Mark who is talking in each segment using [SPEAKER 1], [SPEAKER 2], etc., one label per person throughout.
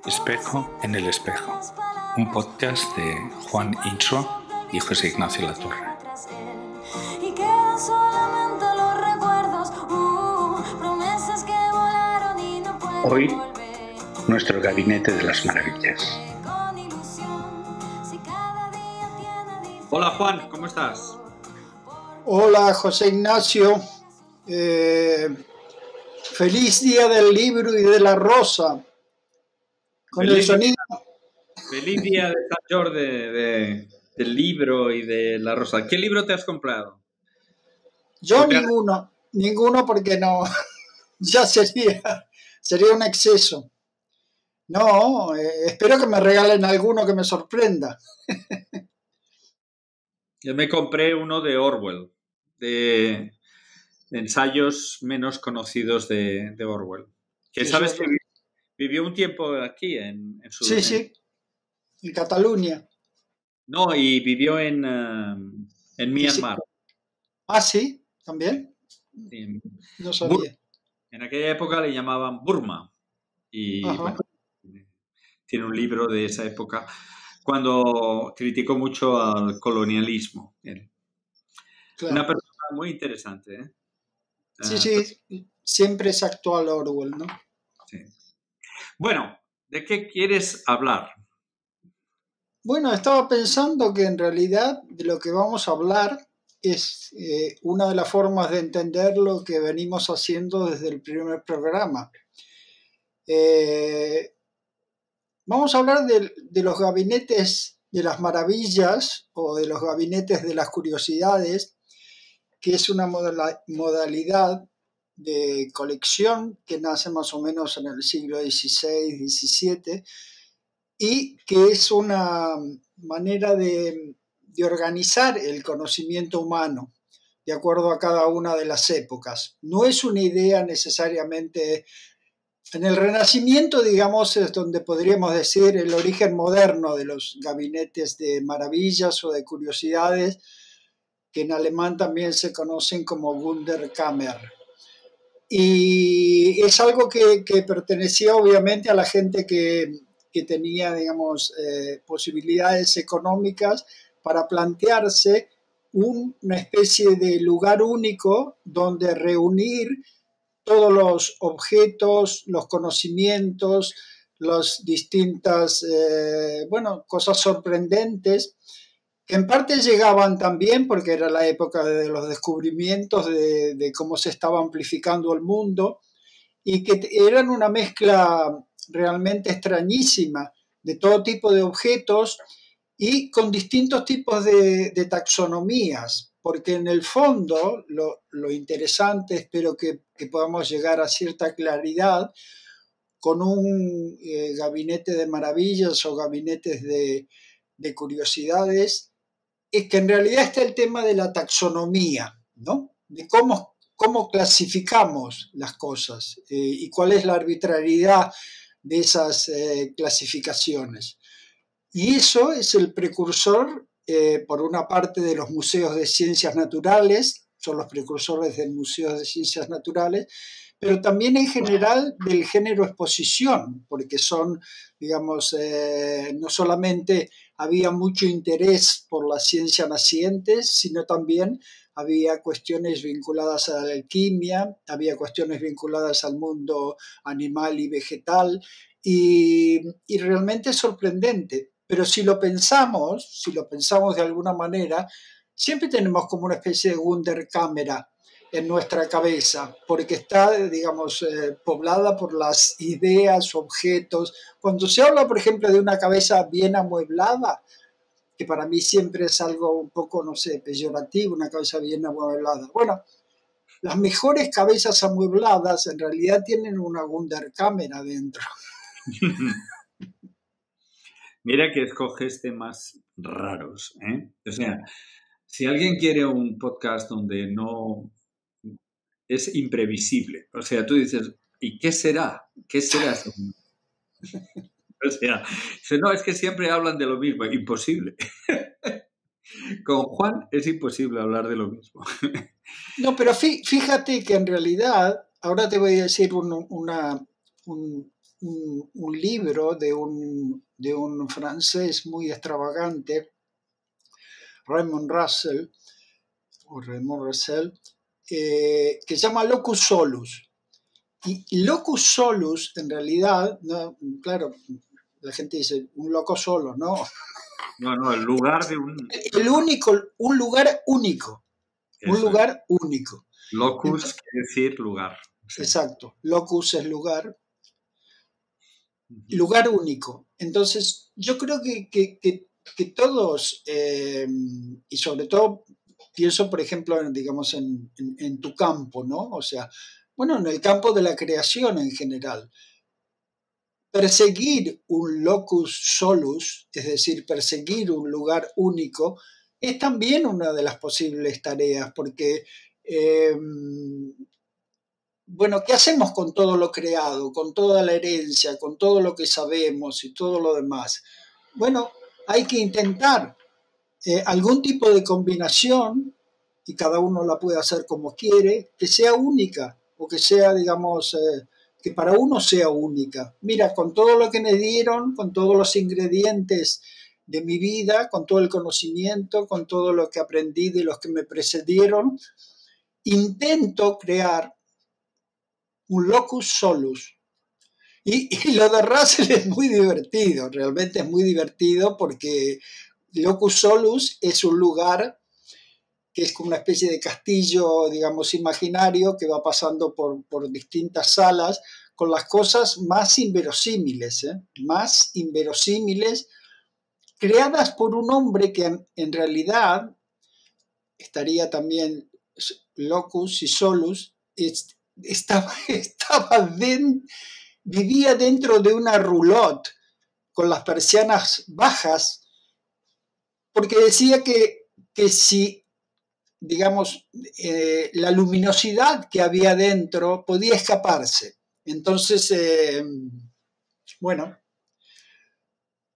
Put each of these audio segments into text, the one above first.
[SPEAKER 1] Espejo en el espejo, un podcast de Juan Insua y José Ignacio Latorre. Hoy, nuestro gabinete de las maravillas.
[SPEAKER 2] Hola Juan, ¿cómo estás?
[SPEAKER 3] Hola José Ignacio, feliz día del libro y de la rosa. Con el sonido.
[SPEAKER 2] Feliz día de San Jordi, del libro y de la rosa. ¿Qué libro te has comprado?
[SPEAKER 3] Yo ninguno porque no, ya sería un exceso. No, espero que me regalen alguno que me sorprenda.
[SPEAKER 2] Yo me compré uno de Orwell, de ensayos menos conocidos de Orwell. Que sabes que vivió un tiempo aquí en
[SPEAKER 3] Sí, en Cataluña.
[SPEAKER 2] No, y vivió en Myanmar.
[SPEAKER 3] Sí, también. No sabía.
[SPEAKER 2] En aquella época le llamaban Burma. Y bueno, tiene un libro de esa época cuando criticó mucho al colonialismo. Claro. Una persona muy interesante, ¿eh?
[SPEAKER 3] Sí, siempre es actual Orwell, ¿no?
[SPEAKER 2] Sí. Bueno, ¿de qué quieres hablar?
[SPEAKER 3] Bueno, estaba pensando que en realidad de lo que vamos a hablar es una de las formas de entender lo que venimos haciendo desde el primer programa. Vamos a hablar de los gabinetes de las maravillas o de los gabinetes de las curiosidades, que es una modalidad de colección que nace más o menos en el siglo XVI, XVII, y que es una manera de organizar el conocimiento humano de acuerdo a cada una de las épocas. No es una idea necesariamente. En el Renacimiento, digamos, es donde podríamos decir el origen moderno de los gabinetes de maravillas o de curiosidades, que en alemán también se conocen como Wunderkammer. Y es algo que pertenecía obviamente a la gente que tenía, digamos, posibilidades económicas para plantearse una especie de lugar único donde reunir todos los objetos, los conocimientos, las distintas, cosas sorprendentes, que en parte llegaban también porque era la época de los descubrimientos de cómo se estaba amplificando el mundo, y que eran una mezcla realmente extrañísima de todo tipo de objetos y con distintos tipos de taxonomías, porque en el fondo lo interesante, espero que podamos llegar a cierta claridad con un gabinete de maravillas o gabinetes de curiosidades, es que en realidad está el tema de la taxonomía, ¿no? De cómo clasificamos las cosas y cuál es la arbitrariedad de esas clasificaciones. Y eso es el precursor, por una parte, de los museos de ciencias naturales, son los precursores del Museo de Ciencias Naturales, pero también en general del género exposición, porque son, digamos, no solamente había mucho interés por la ciencia naciente, sino también había cuestiones vinculadas a la alquimia, había cuestiones vinculadas al mundo animal y vegetal, y realmente es sorprendente. Pero si lo pensamos de alguna manera, siempre tenemos como una especie de Wunderkammer en nuestra cabeza, porque está, digamos, poblada por las ideas, objetos. Cuando se habla, por ejemplo, de una cabeza bien amueblada, que para mí siempre es algo un poco, no sé, peyorativo, una cabeza bien amueblada. Bueno, las mejores cabezas amuebladas en realidad tienen una Wunderkammer adentro.
[SPEAKER 2] Mira que escoges temas raros, ¿eh? O sea, si alguien quiere un podcast donde no es imprevisible, o sea, tú dices, ¿y qué será? ¿Qué será? O sea, no, es que siempre hablan de lo mismo, imposible. Con Juan es imposible hablar de lo mismo.
[SPEAKER 3] No, pero fíjate que en realidad, ahora te voy a decir un un libro de un francés muy extravagante, Raymond Roussel, que se llama Locus Solus. Y Locus Solus, en realidad, ¿no? Claro, la gente dice, un loco solo, ¿no?
[SPEAKER 2] No, el lugar de un...
[SPEAKER 3] Un lugar único.
[SPEAKER 2] Eso
[SPEAKER 3] un lugar único.
[SPEAKER 2] Locus
[SPEAKER 3] Entonces,
[SPEAKER 2] quiere decir lugar. Sí.
[SPEAKER 3] Exacto. Locus es lugar. Lugar único. Entonces, yo creo que todos, y sobre todo pienso, por ejemplo, digamos, en tu campo, ¿no? O sea, bueno, en el campo de la creación en general. Perseguir un locus solus, es decir, perseguir un lugar único, es también una de las posibles tareas, porque, bueno, ¿qué hacemos con todo lo creado, con toda la herencia, con todo lo que sabemos y todo lo demás? Bueno, hay que intentar algún tipo de combinación, y cada uno la puede hacer como quiere, que sea única, o que sea, digamos, que para uno sea única. Mira, con todo lo que me dieron, con todos los ingredientes de mi vida, con todo el conocimiento, con todo lo que aprendí de los que me precedieron, intento crear un locus solus. Y lo de Russell es muy divertido, realmente es muy divertido porque locus solus es un lugar que es como una especie de castillo, digamos, imaginario que va pasando por distintas salas con las cosas más inverosímiles, creadas por un hombre que en realidad estaría también locus y solus, vivía dentro de una roulotte con las persianas bajas, porque decía que si, digamos, la luminosidad que había dentro podía escaparse. Entonces, bueno,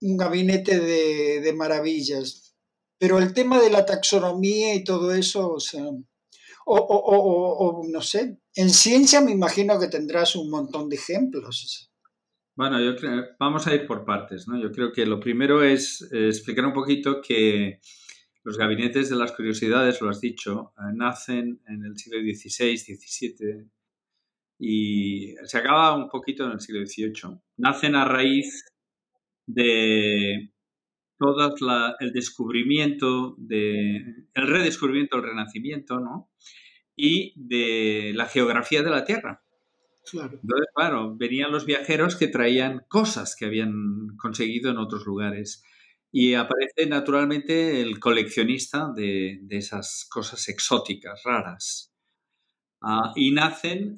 [SPEAKER 3] un gabinete de maravillas. Pero el tema de la taxonomía y todo eso, o sea, o no sé, en ciencia me imagino que tendrás un montón de ejemplos.
[SPEAKER 2] Bueno, yo creo, vamos a ir por partes, ¿no? Yo creo que lo primero es explicar un poquito que los gabinetes de las curiosidades, lo has dicho, nacen en el siglo XVI, XVII y se acaba un poquito en el siglo XVIII. Nacen a raíz de todo el descubrimiento, el redescubrimiento, el renacimiento, ¿no? Y de la geografía de la Tierra.
[SPEAKER 3] Claro.
[SPEAKER 2] Entonces, claro, venían los viajeros que traían cosas que habían conseguido en otros lugares. Y aparece naturalmente el coleccionista de esas cosas exóticas, raras. Y nacen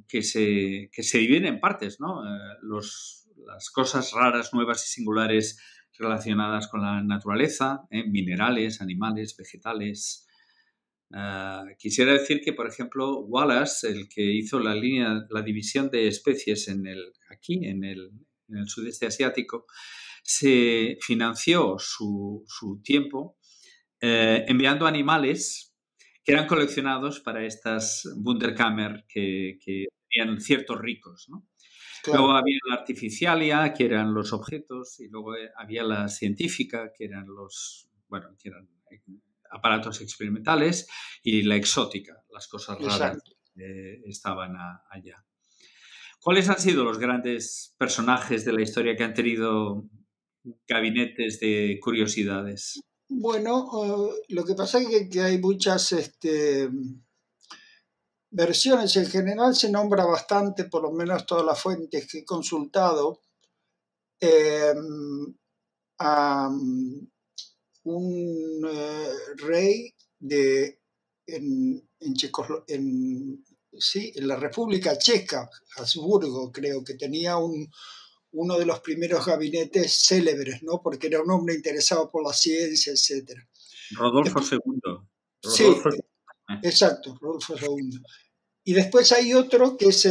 [SPEAKER 2] que se dividen en partes, ¿no? Las cosas raras, nuevas y singulares relacionadas con la naturaleza, minerales, animales, vegetales. Quisiera decir que, por ejemplo, Wallace, el que hizo la división de especies aquí en el sudeste asiático, se financió su tiempo enviando animales que eran coleccionados para estas Wunderkammer que tenían ciertos ricos, ¿no? Claro. Luego había la artificialia, que eran los objetos, y luego había la científica, que eran aparatos experimentales, y la exótica, las cosas raras estaban allá. ¿Cuáles han sido los grandes personajes de la historia que han tenido gabinetes de curiosidades?
[SPEAKER 3] Bueno, lo que pasa es que hay muchas versiones. En general se nombra bastante, por lo menos todas las fuentes que he consultado, a un rey en la República Checa, Habsburgo, creo que tenía uno de los primeros gabinetes célebres, ¿no? Porque era un hombre interesado por la ciencia, etc.
[SPEAKER 2] Rodolfo II.
[SPEAKER 3] Sí, exacto, Rodolfo II. Y después hay otro que es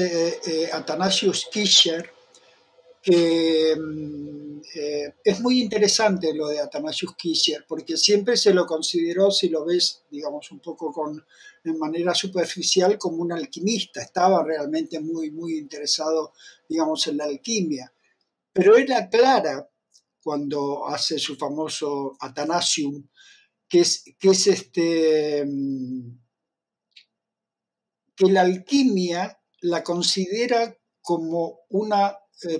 [SPEAKER 3] Athanasius Kircher, que es muy interesante lo de Athanasius Kircher, porque siempre se lo consideró, si lo ves, digamos, un poco de manera superficial, como un alquimista. Estaba realmente muy, muy interesado, digamos, en la alquimia. Pero era clara cuando hace su famoso Athanasium, que la alquimia la considera como una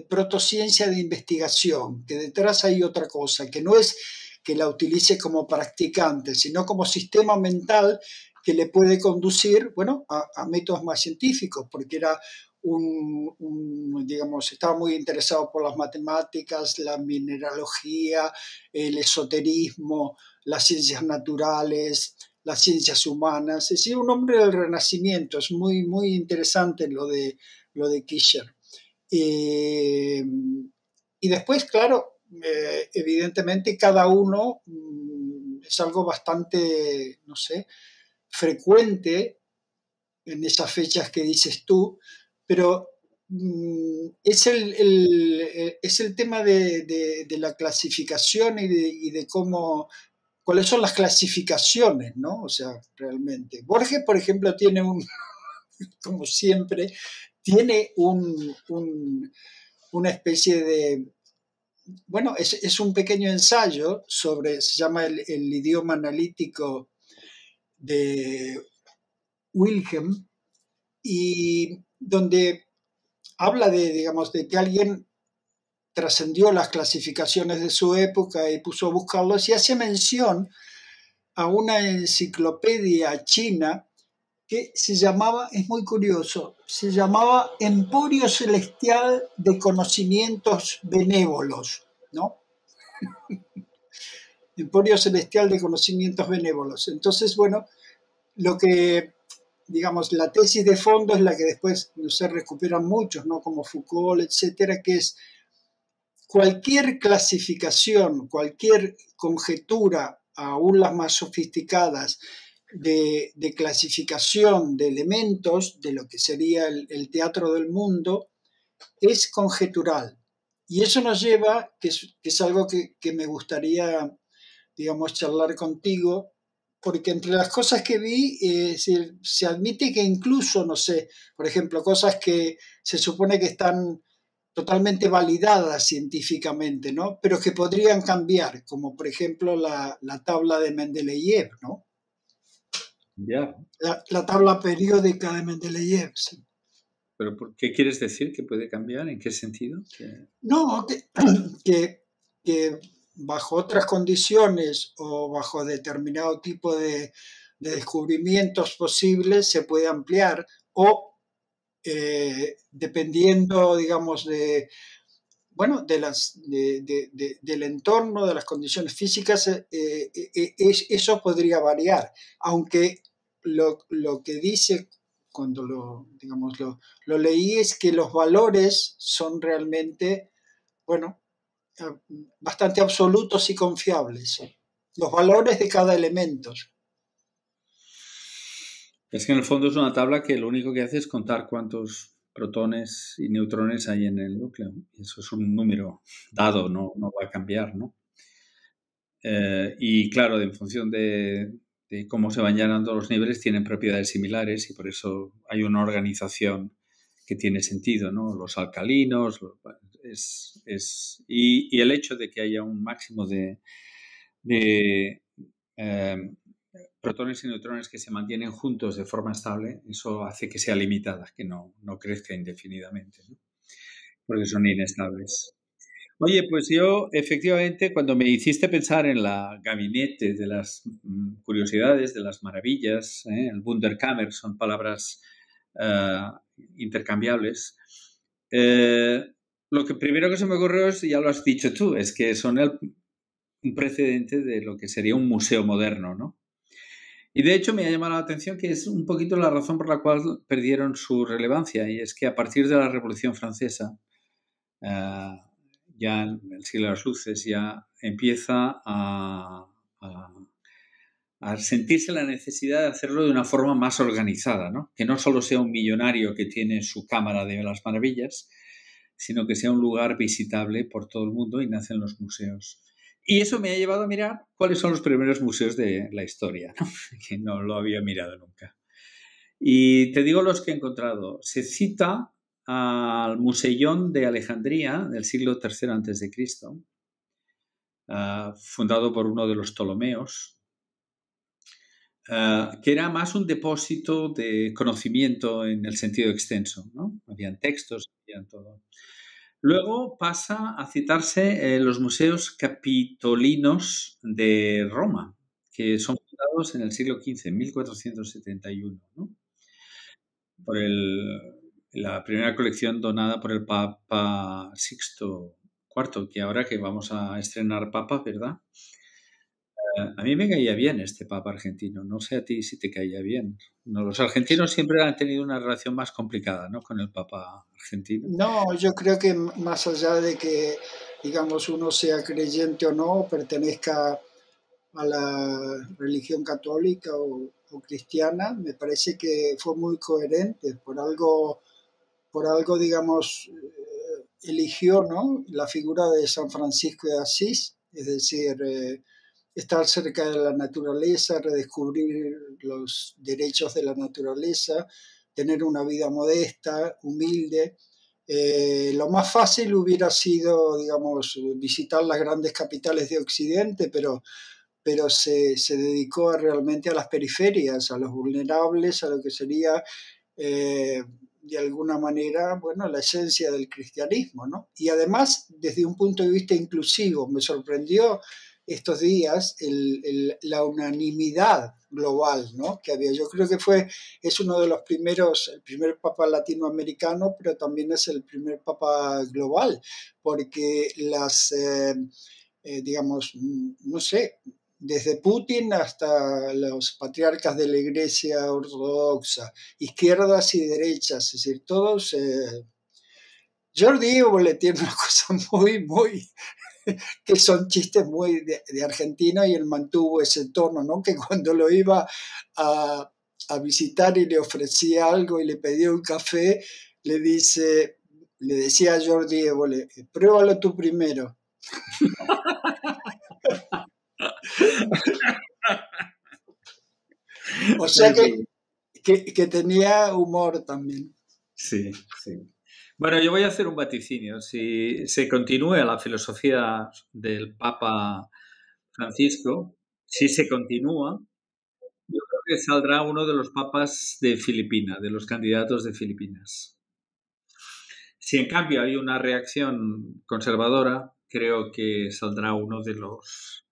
[SPEAKER 3] protociencia de investigación, que detrás hay otra cosa, que no es que la utilice como practicante, sino como sistema mental que le puede conducir, bueno, a métodos más científicos, porque era digamos, estaba muy interesado por las matemáticas, la mineralogía, el esoterismo, las ciencias naturales, las ciencias humanas. Es decir, un hombre del Renacimiento. Es muy, muy interesante lo de Kircher. Y después, claro, evidentemente cada uno es algo bastante, no sé, frecuente en esas fechas que dices tú, pero es el tema de la clasificación y de cómo, cuáles son las clasificaciones, ¿no? O sea, realmente. Borges, por ejemplo, tiene como siempre, tiene una especie de, bueno, es un pequeño ensayo se llama el idioma analítico de Wilhelm, y donde habla digamos, de que alguien trascendió las clasificaciones de su época y puso a buscarlos, y hace mención a una enciclopedia china que se llamaba, es muy curioso, se llamaba Emporio Celestial de Conocimientos Benévolos, ¿no? Emporio Celestial de Conocimientos Benévolos. Entonces, bueno, lo que, digamos, la tesis de fondo es la que después no se recuperan muchos, ¿no? Como Foucault, etcétera, que es cualquier clasificación, cualquier conjetura, aún las más sofisticadas, de clasificación de elementos de lo que sería el teatro del mundo, es conjetural. Y eso nos lleva, que es algo que me gustaría, digamos, charlar contigo, porque entre las cosas que vi, se admite que incluso, no sé, por ejemplo, cosas que se supone que están totalmente validadas científicamente, ¿no? Pero que podrían cambiar, como por ejemplo la tabla de Mendeleev, ¿no?
[SPEAKER 2] Ya.
[SPEAKER 3] La tabla periódica de Mendeleev, sí.
[SPEAKER 2] ¿Pero qué quieres decir que puede cambiar? ¿En qué sentido?
[SPEAKER 3] No, que bajo otras condiciones o bajo determinado tipo de descubrimientos posibles se puede ampliar, o dependiendo, digamos, bueno, del entorno, de las condiciones físicas, eso podría variar, aunque lo que dice cuando digamos, lo leí es que los valores son realmente, bueno, bastante absolutos y confiables. Los valores de cada elemento.
[SPEAKER 2] Es que en el fondo es una tabla que lo único que hace es contar cuántos protones y neutrones hay en el núcleo. Eso es un número dado, no va a cambiar, ¿no? Y claro, en función de cómo se van llenando los niveles, tienen propiedades similares y por eso hay una organización que tiene sentido, ¿no? Los alcalinos, y el hecho de que haya un máximo de protones y neutrones que se mantienen juntos de forma estable, eso hace que sea limitada, que no crezca indefinidamente, ¿no? Porque son inestables. Oye, pues yo efectivamente cuando me hiciste pensar en la gabinete de las curiosidades, de las maravillas, el Wunderkammer, son palabras intercambiables, lo que primero que se me ocurrió es, ya lo has dicho tú, es que son un precedente de lo que sería un museo moderno, ¿no? Y de hecho me ha llamado la atención que es un poquito la razón por la cual perdieron su relevancia, y es que a partir de la Revolución Francesa, ya en el siglo de las luces, ya empieza a sentirse la necesidad de hacerlo de una forma más organizada, ¿no? Que no solo sea un millonario que tiene su cámara de las maravillas, sino que sea un lugar visitable por todo el mundo y nacen los museos. Y eso me ha llevado a mirar cuáles son los primeros museos de la historia, ¿no? Que no lo había mirado nunca. Y te digo los que he encontrado. Se cita al Museión de Alejandría del siglo III a.C., fundado por uno de los Ptolomeos, que era más un depósito de conocimiento en el sentido extenso, ¿no? Habían textos, habían todo. Luego pasa a citarse los museos capitolinos de Roma, que son fundados en el siglo XV, en 1471, ¿no? Por la primera colección donada por el Papa Sixto IV, que ahora que vamos a estrenar Papa, ¿verdad? A mí me caía bien este Papa argentino. No sé a ti si te caía bien. No, los argentinos siempre han tenido una relación más complicada, ¿no? Con el Papa argentino.
[SPEAKER 3] No, yo creo que más allá de que, digamos, uno sea creyente o no, pertenezca a la religión católica o cristiana, me parece que fue muy coherente. Por algo, digamos, eligió, ¿no?, la figura de San Francisco de Asís, es decir, estar cerca de la naturaleza, redescubrir los derechos de la naturaleza, tener una vida modesta, humilde. Lo más fácil hubiera sido, digamos, visitar las grandes capitales de Occidente, pero se dedicó realmente a las periferias, a los vulnerables, a lo que sería, de alguna manera, bueno, la esencia del cristianismo, ¿no? Y además, desde un punto de vista inclusivo, me sorprendió estos días la unanimidad global, ¿no?, que había. Yo creo que es uno de los primeros, el primer papa latinoamericano, pero también es el primer papa global, porque digamos, no sé, desde Putin hasta los patriarcas de la Iglesia Ortodoxa, izquierdas y derechas, es decir, todos. Jordi Évole tiene una cosa muy, que son chistes muy de argentino, y él mantuvo ese tono, ¿no? Que cuando lo iba a visitar y le ofrecía algo y le pedía un café, le decía a Jordi Évole, pruébalo tú primero. O sea que tenía humor también.
[SPEAKER 2] Sí, sí. Bueno, yo voy a hacer un vaticinio. Si se continúa la filosofía del Papa Francisco, si se continúa, yo creo que saldrá uno de los papas de Filipinas, de los candidatos de Filipinas. Si en cambio hay una reacción conservadora, creo que saldrá uno de los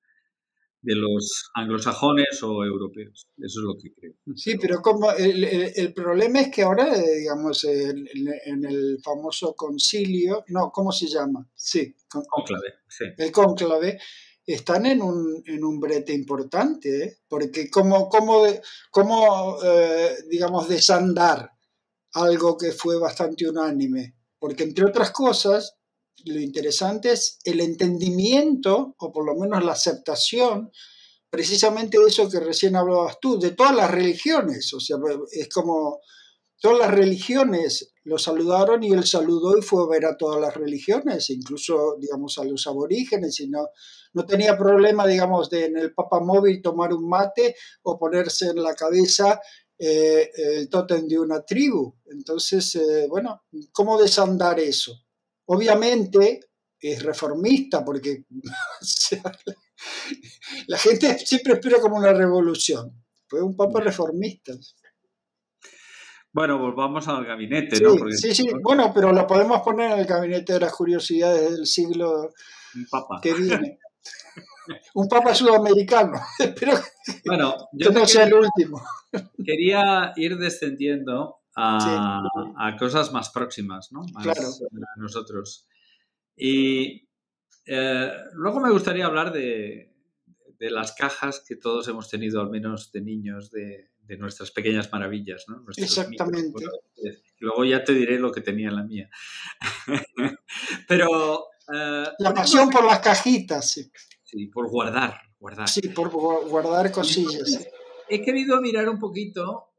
[SPEAKER 2] anglosajones o europeos. Eso es lo que creo.
[SPEAKER 3] Sí, pero como el problema es que ahora, digamos, en el famoso concilio, no, ¿cómo se llama? Sí,
[SPEAKER 2] Cónclave, sí.
[SPEAKER 3] el cónclave, están en un brete importante, ¿eh? Porque digamos, desandar algo que fue bastante unánime. Porque, entre otras cosas, lo interesante es el entendimiento, o por lo menos la aceptación, precisamente de eso que recién hablabas tú, de todas las religiones. O sea, es como todas las religiones lo saludaron, y él saludó y fue a ver a todas las religiones, incluso, digamos, a los aborígenes, y no tenía problema, digamos, de en el papamóvil tomar un mate o ponerse en la cabeza el tótem de una tribu. Entonces, bueno, ¿cómo desandar eso? Obviamente es reformista, porque la gente siempre espera como una revolución. Fue un papa reformista.
[SPEAKER 2] Bueno, volvamos al gabinete,
[SPEAKER 3] Sí,
[SPEAKER 2] ¿no? Porque
[SPEAKER 3] sí. Bueno, pero lo podemos poner en el gabinete de las curiosidades del siglo
[SPEAKER 2] un papa.
[SPEAKER 3] que viene. Un papa sudamericano. Espero
[SPEAKER 2] bueno,
[SPEAKER 3] que no sea el último.
[SPEAKER 2] Quería ir descendiendo
[SPEAKER 3] Sí,
[SPEAKER 2] a cosas más próximas, ¿no? Más
[SPEAKER 3] claro.
[SPEAKER 2] a nosotros. Y luego me gustaría hablar de las cajas que todos hemos tenido, al menos de niños, de nuestras pequeñas maravillas, ¿no?
[SPEAKER 3] Exactamente.
[SPEAKER 2] Luego ya te diré lo que tenía en la mía. Pero...
[SPEAKER 3] la pasión por las cajitas. Sí,
[SPEAKER 2] sí, por guardar.
[SPEAKER 3] Sí, por guardar cosillas. Sí.
[SPEAKER 2] He querido mirar un poquito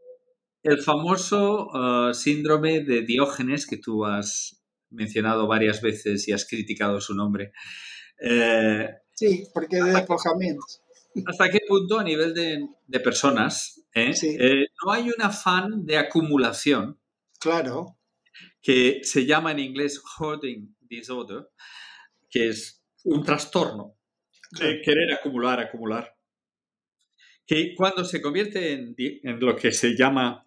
[SPEAKER 2] el famoso síndrome de Diógenes que tú has mencionado varias veces y has criticado su nombre.
[SPEAKER 3] Sí, porque es de despojamientos.
[SPEAKER 2] ¿Hasta qué punto a nivel de personas
[SPEAKER 3] Sí,
[SPEAKER 2] no hay un afán de acumulación
[SPEAKER 3] claro.
[SPEAKER 2] que se llama en inglés hoarding disorder, que es un trastorno
[SPEAKER 3] Claro.
[SPEAKER 2] de querer acumular, acumular, que cuando se convierte en lo que se llama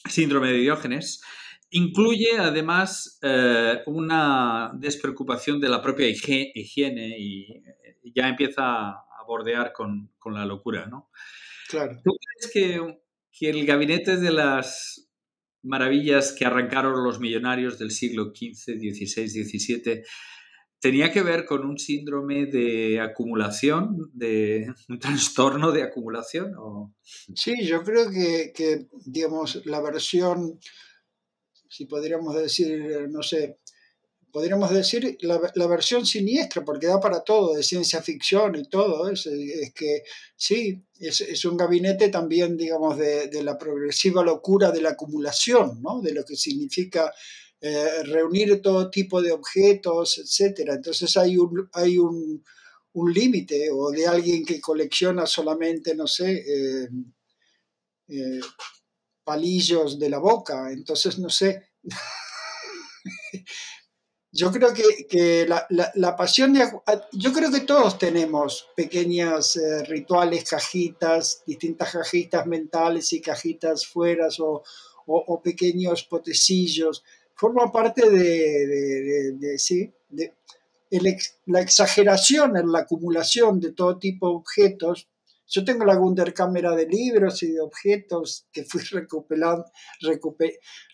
[SPEAKER 2] síndrome de Diógenes, incluye además una despreocupación de la propia higiene y ya empieza a bordear con la locura, ¿no?
[SPEAKER 3] Claro.
[SPEAKER 2] ¿Tú crees que el gabinete de las maravillas que arrancaron los millonarios del siglo XV, XVI, XVII tenía que ver con un síndrome de acumulación, de un trastorno de acumulación? ¿O?
[SPEAKER 3] Sí, yo creo que, digamos, la versión, si podríamos decir, no sé, podríamos decir la versión siniestra, porque da para todo, de ciencia ficción y todo, es que sí, es un gabinete también, digamos, de la progresiva locura de la acumulación, ¿no? De lo que significa reunir todo tipo de objetos, etcétera. Entonces hay un límite, o de alguien que colecciona solamente, no sé, eh, palillos de la boca, entonces no sé. Yo creo que la pasión de... Yo creo que todos tenemos pequeñas rituales, cajitas, distintas cajitas mentales y cajitas fueras o pequeños potecillos. Forma parte sí, la exageración en la acumulación de todo tipo de objetos. Yo tengo la Wunderkamera de libros y de objetos que fui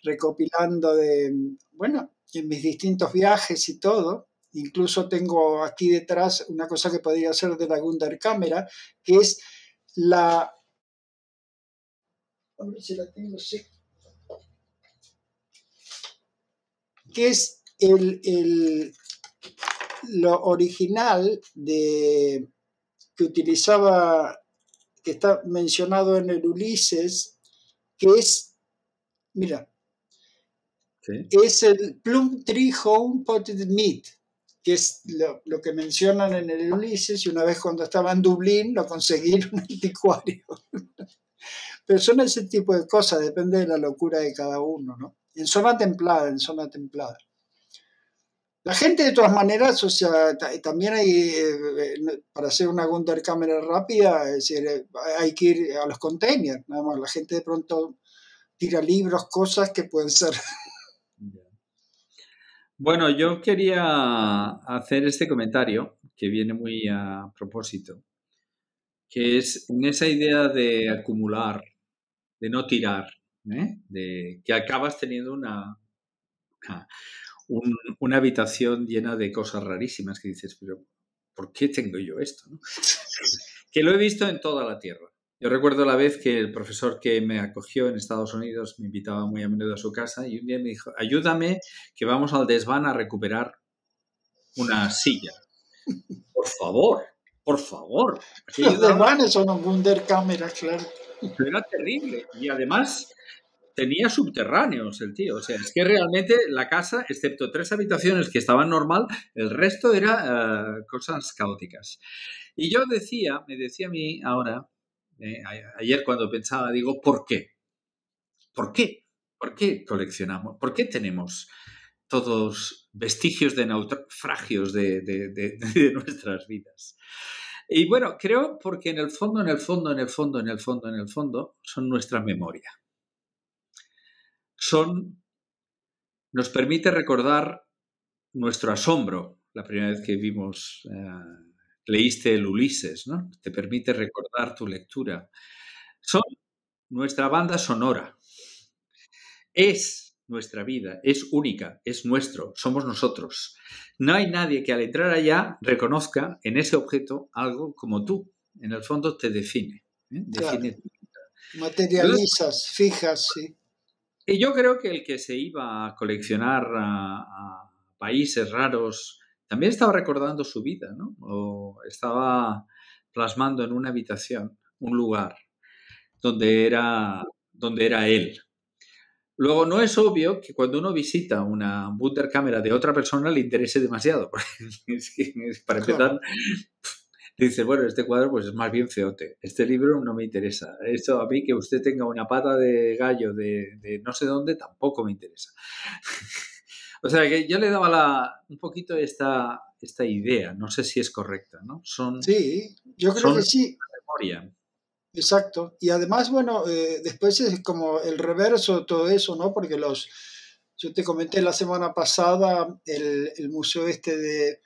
[SPEAKER 3] recopilando bueno, en mis distintos viajes y todo. Incluso tengo aquí detrás una cosa que podría ser de la Wunderkamera, que es la... A ver si la tengo, sí. Que es lo original que utilizaba, que está mencionado en el Ulises, que es, mira,
[SPEAKER 2] ¿Sí?
[SPEAKER 3] es el Plum Tree Home Potted Meat, que es lo que mencionan en el Ulises, y una vez cuando estaba en Dublín lo conseguí en un anticuario. Pero son ese tipo de cosas, depende de la locura de cada uno, ¿no? En zona templada, en zona templada. La gente, de todas maneras, o sea, también hay, para hacer una Wunderkamera rápida, es decir, hay que ir a los containers, nada más. La gente de pronto tira libros, cosas que pueden ser.
[SPEAKER 2] Bueno, yo quería hacer este comentario que viene muy a propósito, que es en esa idea de acumular, de no tirar, de que acabas teniendo una habitación llena de cosas rarísimas que dices, pero ¿por qué tengo yo esto? ¿No? Que lo he visto en toda la Tierra. Yo recuerdo la vez que el profesor que me acogió en Estados Unidos me invitaba muy a menudo a su casa y un día me dijo, ayúdame que vamos al desván a recuperar una silla. Por favor, por favor. Aquello
[SPEAKER 3] Los
[SPEAKER 2] daba,
[SPEAKER 3] desvanes son un Wunderkamera, claro.
[SPEAKER 2] era terrible. Y además tenía subterráneos el tío. O sea, es que realmente la casa, excepto 3 habitaciones que estaban normal, el resto era cosas caóticas. Y yo me decía a mí ahora, ayer cuando pensaba, digo, ¿por qué? ¿Por qué? ¿Por qué coleccionamos? ¿Por qué tenemos todos vestigios de naufragios de nuestras vidas? Y bueno, creo porque en el fondo, en el fondo, en el fondo, en el fondo, en el fondo, son nuestra memoria. Nos permite recordar nuestro asombro la primera vez que leíste el Ulises, ¿no? Te permite recordar tu lectura. Son nuestra banda sonora. Es nuestra vida, es única, es nuestro, somos nosotros. No hay nadie que al entrar allá reconozca en ese objeto algo como tú. En el fondo te define.
[SPEAKER 3] Claro.
[SPEAKER 2] Define tu vida.
[SPEAKER 3] Materializas, fijas, sí.
[SPEAKER 2] Y yo creo que el que se iba a coleccionar a países raros también estaba recordando su vida, ¿no? O estaba plasmando en una habitación un lugar donde era él. Luego, no es obvio que cuando uno visita una Wunderkamera de otra persona le interese demasiado. Porque para empezar, dice, bueno, este cuadro pues es más bien feote. Este libro no me interesa. Esto a mí, que usted tenga una pata de gallo de no sé dónde, tampoco me interesa. O sea, que yo le daba un poquito esta idea. No sé si es correcta, ¿no?
[SPEAKER 3] Sí, yo creo que sí.
[SPEAKER 2] Memoria.
[SPEAKER 3] Exacto. Y además, bueno, después es como el reverso de todo eso, ¿no? Porque yo te comenté la semana pasada el museo este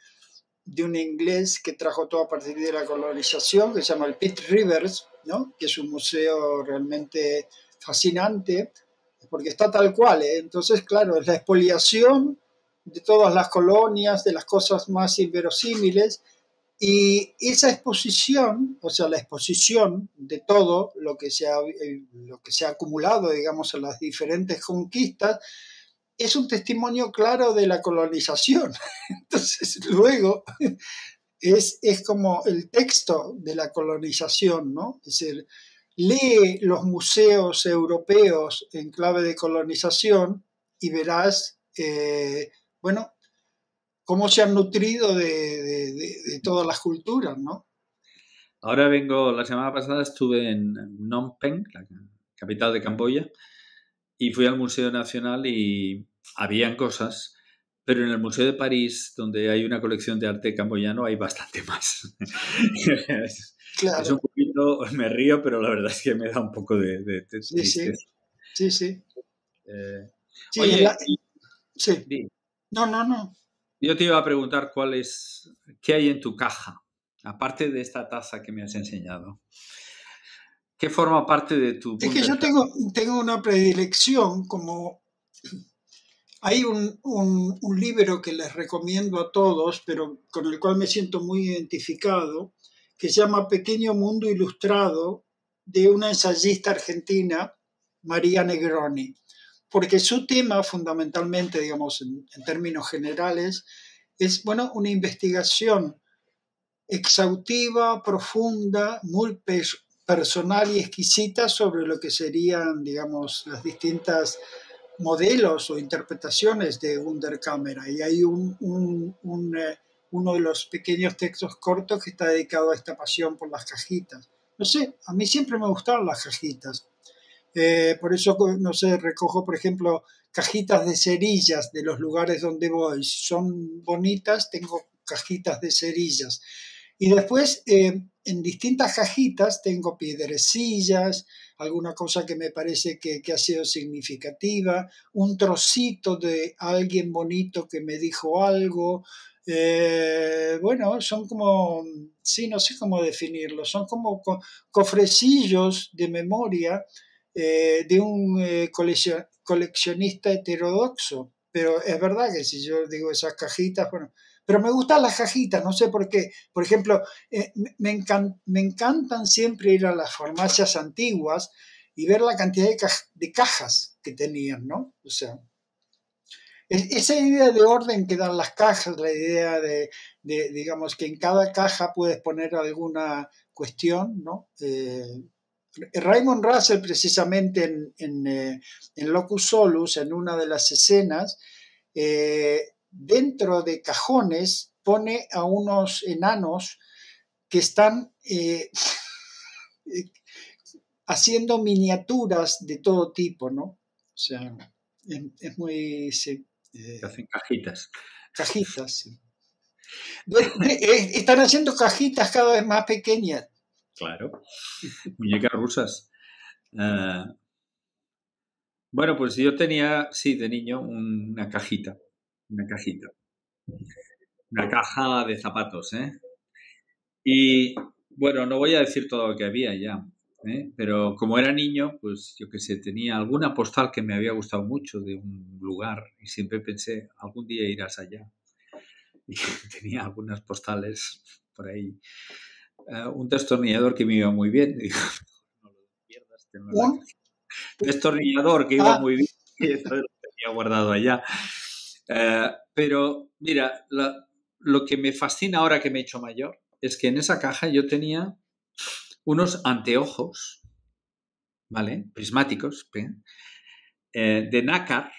[SPEAKER 3] de un inglés que trajo todo a partir de la colonización, que se llama el Pitt Rivers, ¿no? Que es un museo realmente fascinante, porque está tal cual, ¿eh? Entonces, claro, es la expoliación de todas las colonias, de las cosas más inverosímiles, y esa exposición, o sea, la exposición de todo lo que se ha acumulado, digamos, en las diferentes conquistas, es un testimonio claro de la colonización. Entonces, luego es como el texto de la colonización, ¿no? Es decir, lee los museos europeos en clave de colonización y verás, bueno, cómo se han nutrido de todas las culturas, ¿no?
[SPEAKER 2] Ahora la semana pasada estuve en Phnom Penh, la capital de Camboya, y fui al Museo Nacional y habían cosas, pero en el Museo de París, donde hay una colección de arte camboyano, hay bastante más.
[SPEAKER 3] Claro.
[SPEAKER 2] Es un poquito, me río, pero la verdad es que me da un poco de
[SPEAKER 3] Sí,
[SPEAKER 2] tristeza.
[SPEAKER 3] sí, sí. Sí,
[SPEAKER 2] Oye,
[SPEAKER 3] sí. No.
[SPEAKER 2] Yo te iba a preguntar qué hay en tu caja, aparte de esta taza que me has enseñado. ¿Qué forma parte de tu
[SPEAKER 3] Es que yo tengo una predilección, como hay un libro que les recomiendo a todos, pero con el cual me siento muy identificado, que se llama Pequeño Mundo Ilustrado, de una ensayista argentina, María Negroni, porque su tema fundamentalmente, digamos, en términos generales, es, bueno, una investigación exhaustiva, profunda, muy personal y exquisita sobre lo que serían, digamos, las distintas modelos o interpretaciones de Wunderkamera. Y hay uno de los pequeños textos cortos que está dedicado a esta pasión por las cajitas. No sé, a mí siempre me gustaron las cajitas. Por eso, no sé, recojo, por ejemplo, cajitas de cerillas de los lugares donde voy. Si son bonitas, tengo cajitas de cerillas. Y después, en distintas cajitas, tengo piedrecillas, alguna cosa que me parece que ha sido significativa, un trocito de alguien bonito que me dijo algo. Bueno, son como, sí, no sé cómo definirlo, son como cofrecillos de memoria de un coleccionista heterodoxo. Pero es verdad que si yo digo esas cajitas, bueno, pero me gustan las cajitas, no sé por qué. Por ejemplo, me encantan siempre ir a las farmacias antiguas y ver la cantidad de cajas que tenían, ¿no? O sea, esa idea de orden que dan las cajas, la idea digamos, que en cada caja puedes poner alguna cuestión, ¿no? Raymond Russell, precisamente en Locus Solus, en una de las escenas, dentro de cajones pone a unos enanos que están haciendo miniaturas de todo tipo, ¿no? O sea, es muy... Sí,
[SPEAKER 2] hacen cajitas.
[SPEAKER 3] Cajitas, sí. Están haciendo cajitas cada vez más pequeñas.
[SPEAKER 2] Claro, muñecas rusas. Bueno, pues yo tenía, sí, de niño, una cajita. Una caja de zapatos, ¿eh? Y bueno, no voy a decir todo lo que había ya, ¿eh? Pero como era niño, pues yo qué sé, tenía alguna postal que me había gustado mucho de un lugar y siempre pensé, algún día irás allá. Y tenía algunas postales por ahí. Un destornillador que me iba muy bien. Y digo, no lo pierdas, tenlo en la caja. Destornillador que iba muy bien y eso lo tenía guardado allá. Pero mira, lo que me fascina ahora que me he hecho mayor es que en esa caja yo tenía unos anteojos, ¿vale? Prismáticos, ¿eh? de nácar,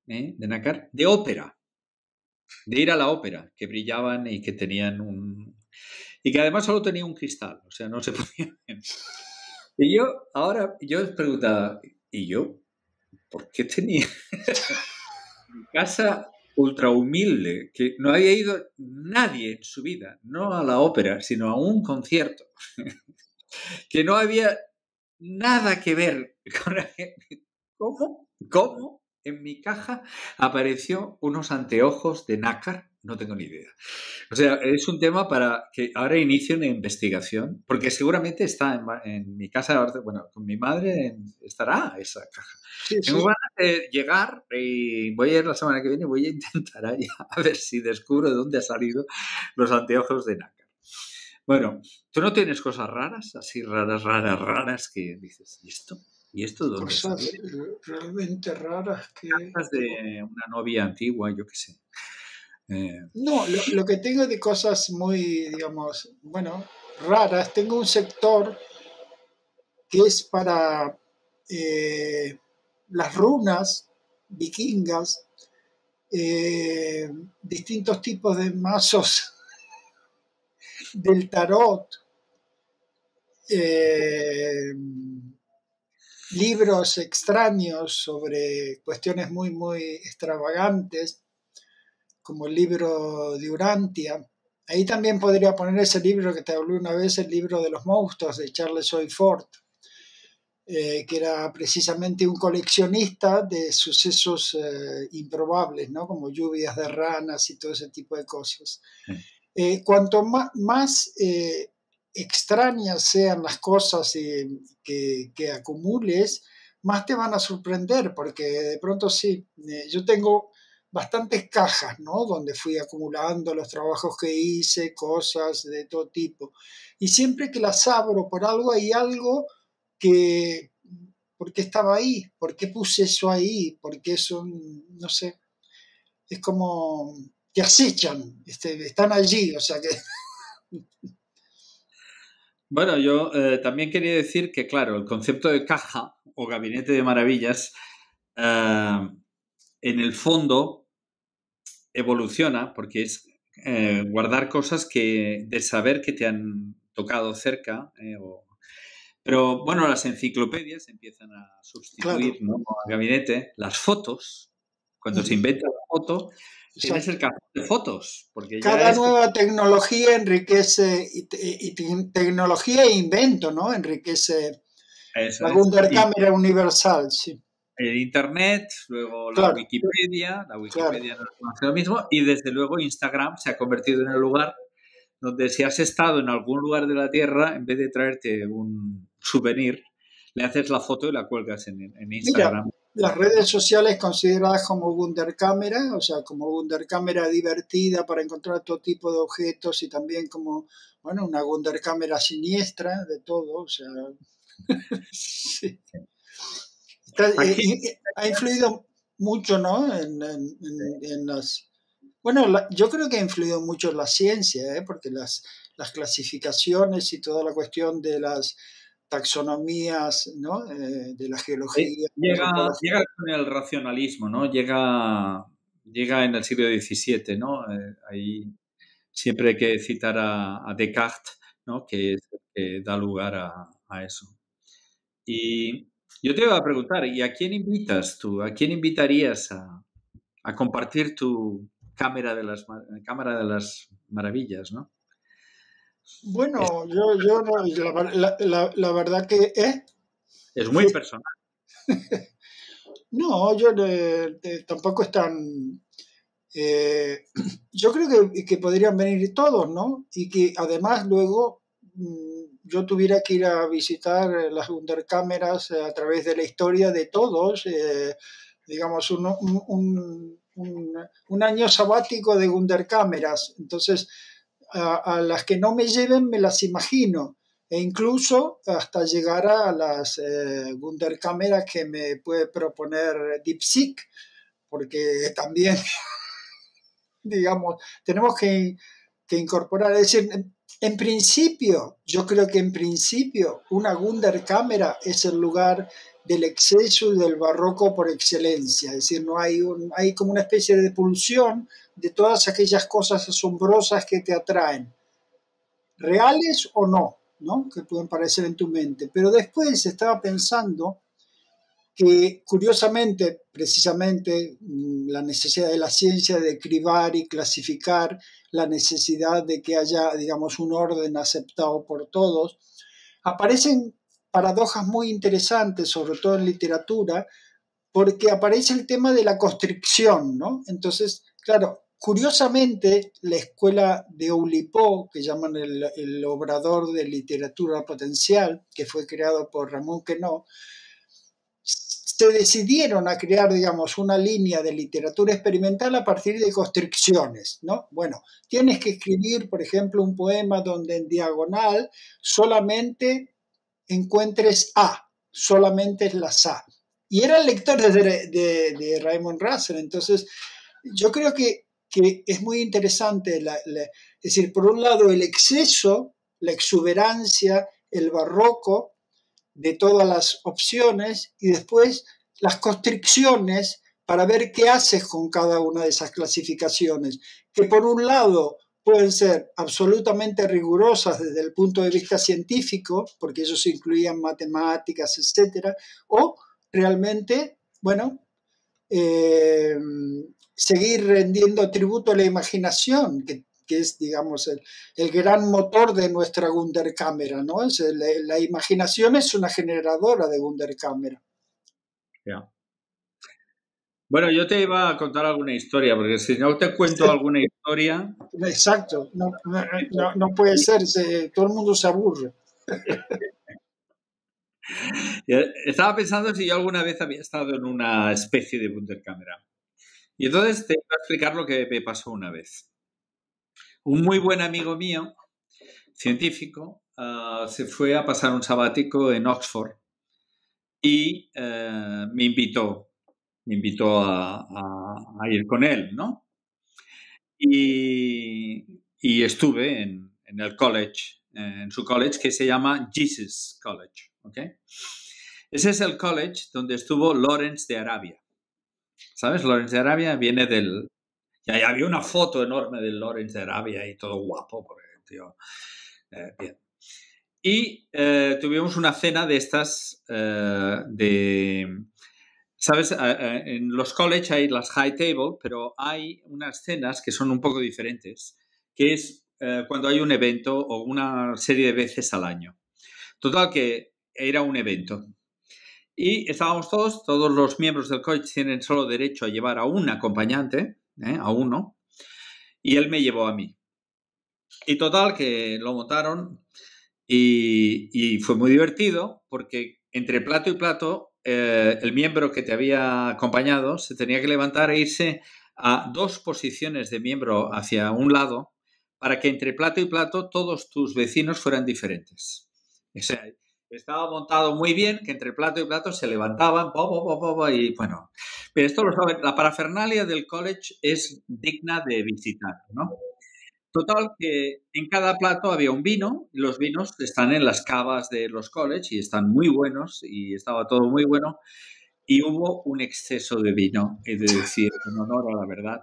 [SPEAKER 2] de ópera, de ir a la ópera, que brillaban y que tenían y que además solo tenía un cristal, o sea, no se podía ver. Y yo os preguntaba, ¿y yo por qué tenía mi casa ultra humilde, que no había ido nadie en su vida, no a la ópera, sino a un concierto, que no había nada que ver con ¿Cómo en mi caja apareció unos anteojos de nácar? No tengo ni idea. O sea, es un tema para que ahora inicie una investigación, porque seguramente está en mi casa, bueno, con mi madre estará esa caja.
[SPEAKER 3] Sí,
[SPEAKER 2] Tengo
[SPEAKER 3] sí.
[SPEAKER 2] ganas de llegar y voy a ir la semana que viene, voy a intentar allá a ver si descubro de dónde han salido los anteojos de nácar. Bueno, ¿tú no tienes cosas raras, así raras, que dices, ¿y esto? ¿Y esto de dónde salió?
[SPEAKER 3] Cosas realmente raras que...
[SPEAKER 2] Cartas de una novia antigua, yo qué sé.
[SPEAKER 3] No, lo que tengo de cosas muy, digamos, bueno, raras, tengo un sector que es para las runas vikingas, distintos tipos de mazos del tarot, eh, libros extraños sobre cuestiones muy, muy extravagantes, como el libro de Urantia. Ahí también podría poner ese libro que te hablé una vez, el libro de los monstruos de Charles Hoy Ford, que era precisamente un coleccionista de sucesos improbables, ¿no? Como lluvias de ranas y todo ese tipo de cosas. Cuanto más extrañas sean las cosas que acumules, más te van a sorprender, porque de pronto sí, yo tengo bastantes cajas, ¿no? Donde fui acumulando los trabajos que hice, cosas de todo tipo. Y siempre que las abro por algo, hay algo que, ¿por qué estaba ahí? ¿Por qué puse eso ahí? ¿Por qué eso, no sé? Es como que acechan, están allí, o sea que...
[SPEAKER 2] Bueno, yo también quería decir que, claro, el concepto de caja o gabinete de maravillas, en el fondo evoluciona porque es guardar cosas de saber que te han tocado cerca. Pero bueno, las enciclopedias empiezan a
[SPEAKER 3] Claro,
[SPEAKER 2] sustituir, ¿no?, al gabinete. Las fotos, cuando se inventa la foto, tienes el
[SPEAKER 3] exacto.
[SPEAKER 2] cajón de fotos, porque ya
[SPEAKER 3] Cada
[SPEAKER 2] es como...
[SPEAKER 3] nueva tecnología enriquece, tecnología e invento, ¿no? Enriquece
[SPEAKER 2] Eso
[SPEAKER 3] la
[SPEAKER 2] es. Y
[SPEAKER 3] Wunderkamera universal, sí.
[SPEAKER 2] el Internet, luego
[SPEAKER 3] Claro,
[SPEAKER 2] La
[SPEAKER 3] claro.
[SPEAKER 2] Wikipedia no es más que lo mismo, y desde luego Instagram se ha convertido en el lugar donde si has estado en algún lugar de la Tierra, en vez de traerte un souvenir, le haces la foto y la cuelgas en
[SPEAKER 3] Mira,
[SPEAKER 2] Instagram.
[SPEAKER 3] las redes sociales consideradas como Wunderkamera, o sea, como Wunderkamera divertida para encontrar todo tipo de objetos y también como, bueno, una Wunderkamera siniestra de todo, o sea, sí.
[SPEAKER 2] Aquí,
[SPEAKER 3] Ha influido mucho, ¿no? En las... Bueno, yo creo que ha influido mucho en la ciencia, ¿eh? Porque las clasificaciones y toda la cuestión de las taxonomías, ¿no? De la geología, la antropología.
[SPEAKER 2] llega con el racionalismo, ¿no? Llega en el siglo XVII, ¿no? Ahí siempre hay que citar a Descartes, ¿no?, que es el que da lugar a eso. Y yo te iba a preguntar, ¿y a quién invitas tú? ¿A quién invitarías a compartir tu cámara de las maravillas, ¿no? Es,
[SPEAKER 3] Bueno, yo no, la verdad que,
[SPEAKER 2] es muy personal.
[SPEAKER 3] no, yo tampoco es tan... eh, yo creo que podrían venir todos, ¿no? Y que además luego yo tuviera que ir a visitar las Wunderkameras a través de la historia de todos, digamos, un año sabático de Wunderkameras. Entonces, a las que no me lleven me las imagino e incluso hasta llegar a las Wunderkameras que me puede proponer DeepSeek, porque también, digamos, tenemos que incorporar, es decir, en principio, yo creo que en principio una Wunderkamera es el lugar del exceso y del barroco por excelencia. Es decir, no hay como una especie de pulsión de todas aquellas cosas asombrosas que te atraen, reales o no, ¿no? Que pueden parecer en tu mente. Pero después estaba pensando que curiosamente, precisamente, la necesidad de la ciencia de cribar y clasificar, la necesidad de que haya, digamos, un orden aceptado por todos, aparecen paradojas muy interesantes, sobre todo en literatura, porque aparece el tema de la constricción, ¿no? Entonces, claro, curiosamente, la escuela de Oulipo, que llaman el Obrador de Literatura Potencial, que fue creado por Ramón Queneau, se decidieron a crear, digamos, una línea de literatura experimental a partir de constricciones, ¿no? Bueno, tienes que escribir, por ejemplo, un poema donde en diagonal solamente encuentres A, solamente es las A. Y eran lectores de Raymond Russell, entonces yo creo que es muy interesante, es decir, por un lado el exceso, la exuberancia, el barroco, de todas las opciones y después las constricciones para ver qué haces con cada una de esas clasificaciones, que por un lado pueden ser absolutamente rigurosas desde el punto de vista científico, porque ellos incluían matemáticas, etcétera, o realmente, bueno, seguir rendiendo tributo a la imaginación, que es, digamos, el gran motor de nuestra Wunderkamera, ¿no? La imaginación es una generadora de Wunderkamera.
[SPEAKER 2] Yeah. Bueno, yo te iba a contar alguna historia, porque si no te cuento alguna historia...
[SPEAKER 3] Exacto, no puede ser, todo el mundo se aburre.
[SPEAKER 2] Estaba pensando si yo alguna vez había estado en una especie de Wunderkamera. Y entonces te voy a explicar lo que me pasó una vez. Un muy buen amigo mío, científico, se fue a pasar un sabático en Oxford y me invitó a ir con él, ¿no? Y estuve en el college, en su college que se llama Jesus College, ¿ok? Ese es el college donde estuvo Lawrence de Arabia. ¿Sabes? Lawrence de Arabia viene del... Ya había una foto enorme de Lawrence de Arabia y todo guapo, porque, tío, bien. Y tuvimos una cena de estas ¿sabes? En los college hay las high table, pero hay unas cenas que son un poco diferentes, que es cuando hay un evento o una serie de veces al año. Total, que era un evento. Y estábamos todos los miembros del college tienen solo derecho a llevar a un acompañante, a uno, y él me llevó a mí. Y total, que lo montaron y fue muy divertido porque entre plato y plato el miembro que te había acompañado se tenía que levantar e irse a 2 posiciones de miembro hacia un lado para que entre plato y plato todos tus vecinos fueran diferentes. O sea, estaba montado muy bien que entre plato y plato se levantaban y bueno, pero esto lo saben, la parafernalia del college es digna de visitar, ¿no? Total, que en cada plato había un vino, y los vinos están en las cavas de los college y están muy buenos y estaba todo muy bueno y hubo un exceso de vino, es decir, en honor a la verdad,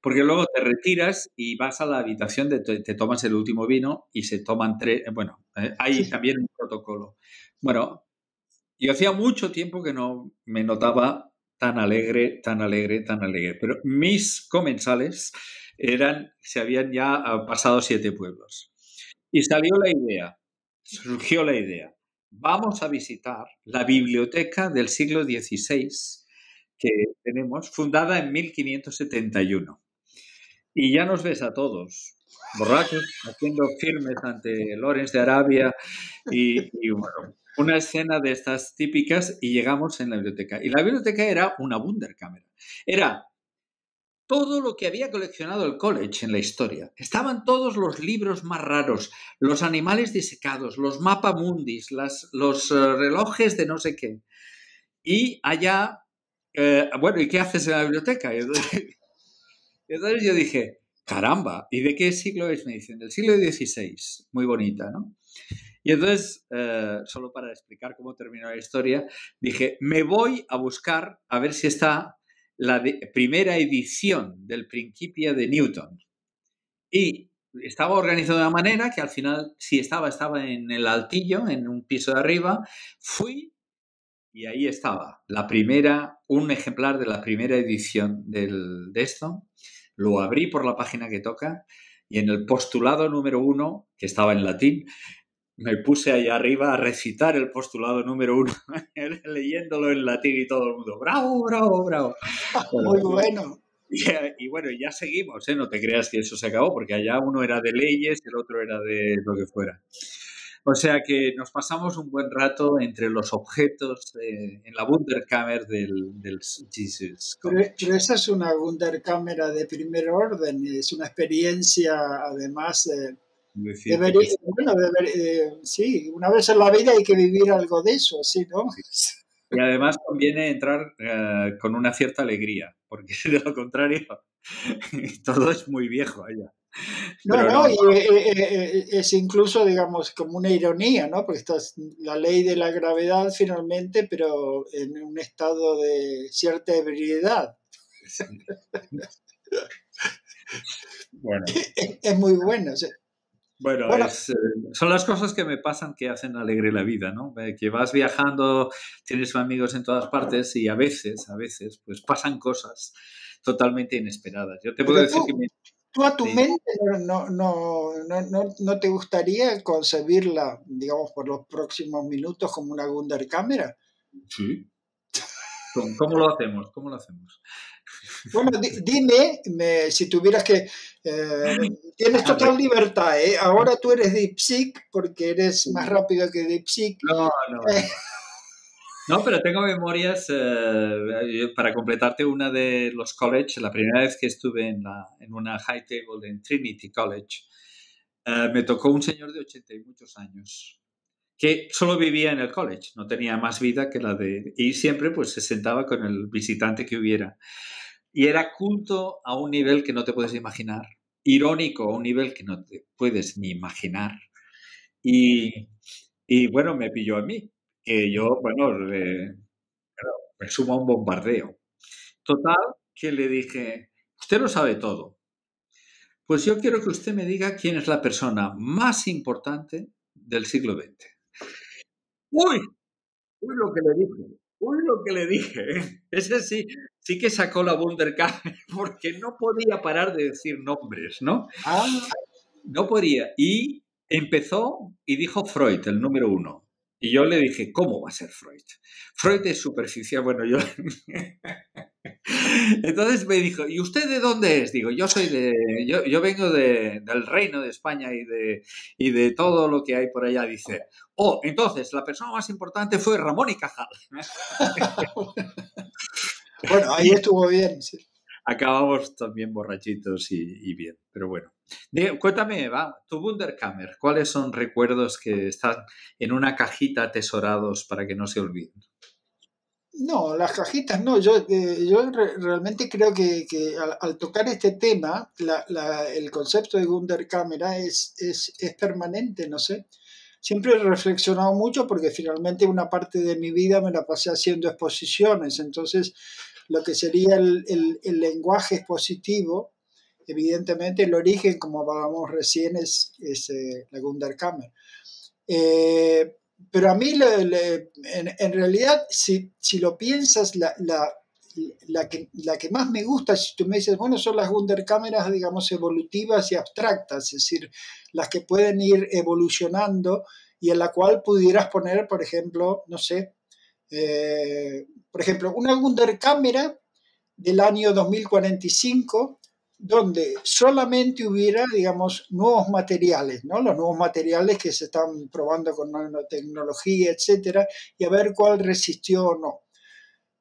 [SPEAKER 2] porque luego te retiras y vas a la habitación, te tomas el último vino y se toman 3, bueno, hay también un protocolo. Bueno, yo hacía mucho tiempo que no me notaba tan alegre, pero mis comensales se habían ya pasado 7 pueblos. Y surgió la idea, vamos a visitar la biblioteca del siglo XVI que tenemos, fundada en 1571. Y ya nos ves a todos, borrachos, haciendo firmes ante Lawrence de Arabia y bueno, una escena de estas típicas y llegamos en la biblioteca. Y la biblioteca era una Wunderkamera. Era todo lo que había coleccionado el college en la historia. Estaban todos los libros más raros, los animales disecados, los mapamundis, los relojes de no sé qué. Y allá, bueno, ¿y qué haces en la biblioteca? Entonces yo dije, caramba, ¿y de qué siglo es? Me dicen, del siglo XVI. Muy bonita, ¿no? Y entonces, solo para explicar cómo terminó la historia, dije, me voy a buscar a ver si está la primera edición del Principia de Newton. Y estaba organizado de una manera que al final, si estaba en el altillo, en un piso de arriba. Fui y ahí estaba un ejemplar de la primera edición de esto. Lo abrí por la página que toca y en el postulado número 1, que estaba en latín, me puse ahí arriba a recitar el postulado número 1, leyéndolo en latín y todo el mundo, bravo, bravo, bravo.
[SPEAKER 3] Muy bueno.
[SPEAKER 2] Y bueno, ya seguimos, ¿eh? No te creas que eso se acabó, porque allá uno era de leyes, el otro era de lo que fuera. O sea que nos pasamos un buen rato entre los objetos en la Wunderkammer del Jesus College.
[SPEAKER 3] Pero esa es una Wunderkammer de primer orden, es una experiencia, además, sí, una vez en la vida hay que vivir algo de eso, ¿sí, no?
[SPEAKER 2] Y además conviene entrar con una cierta alegría, porque de lo contrario todo es muy viejo allá.
[SPEAKER 3] No, y es incluso, digamos, como una ironía, ¿no? Porque esta es la ley de la gravedad finalmente, pero en un estado de cierta ebriedad.
[SPEAKER 2] Sí. Bueno.
[SPEAKER 3] Es muy bueno. ¿Sí?
[SPEAKER 2] Bueno, son las cosas que me pasan que hacen alegre la vida, ¿no? Que vas viajando, tienes amigos en todas partes y a veces, pues pasan cosas totalmente inesperadas. Yo te puedo decir que
[SPEAKER 3] ¿Tú a tu mente no te gustaría concebirla, digamos, por los próximos minutos como una Wunderkammer?
[SPEAKER 2] Sí. ¿Cómo lo hacemos?
[SPEAKER 3] Bueno, dime si tuvieras que... tienes total libertad, ¿eh? Ahora tú eres DeepSeek porque eres más rápido que DeepSeek.
[SPEAKER 2] No. No, pero tengo memorias para completarte una de los college. La primera vez que estuve en una high table en Trinity College, me tocó un señor de 80 y muchos años que solo vivía en el college, no tenía más vida que la de... Y siempre pues se sentaba con el visitante que hubiera. Y era culto a un nivel que no te puedes imaginar, irónico a un nivel que no te puedes ni imaginar. Y bueno, me pilló a mí, que yo, bueno, me sumo a un bombardeo. Total, que le dije, usted lo sabe todo. Pues yo quiero que usted me diga quién es la persona más importante del siglo XX. ¡Uy! ¡Uy lo que le dije! Ese sí que sacó la Wunderkammer porque no podía parar de decir nombres, ¿no? No podía. Y empezó y dijo Freud, el número 1. Y yo le dije, ¿cómo va a ser Freud? Freud es superficial. Bueno, yo... Entonces me dijo, ¿y usted de dónde es? Digo, yo vengo del Reino de España y de todo lo que hay por allá. Dice, entonces la persona más importante fue Ramón y Cajal.
[SPEAKER 3] Bueno, ahí estuvo bien, sí.
[SPEAKER 2] Acabamos también borrachitos y bien, pero bueno. Cuéntame, tu Wunderkammer, ¿cuáles son recuerdos que están en una cajita atesorados para que no se olviden?
[SPEAKER 3] No, las cajitas no. Yo realmente creo que al tocar este tema, el concepto de Wunderkammer es permanente, no sé. Siempre he reflexionado mucho porque finalmente una parte de mi vida me la pasé haciendo exposiciones, entonces lo que sería el lenguaje expositivo, evidentemente el origen, como hablábamos recién, es la Wunderkammer. Pero a mí, en realidad, si lo piensas, la que más me gusta, si tú me dices, bueno, son las Wunderkammeras, digamos, evolutivas y abstractas, es decir, las que pueden ir evolucionando y en la cual pudieras poner, por ejemplo, no sé, por ejemplo, una Wunderkammer del año 2045, donde solamente hubiera, digamos, nuevos materiales, ¿no? Los nuevos materiales que se están probando con nanotecnología, etcétera, y a ver cuál resistió o no.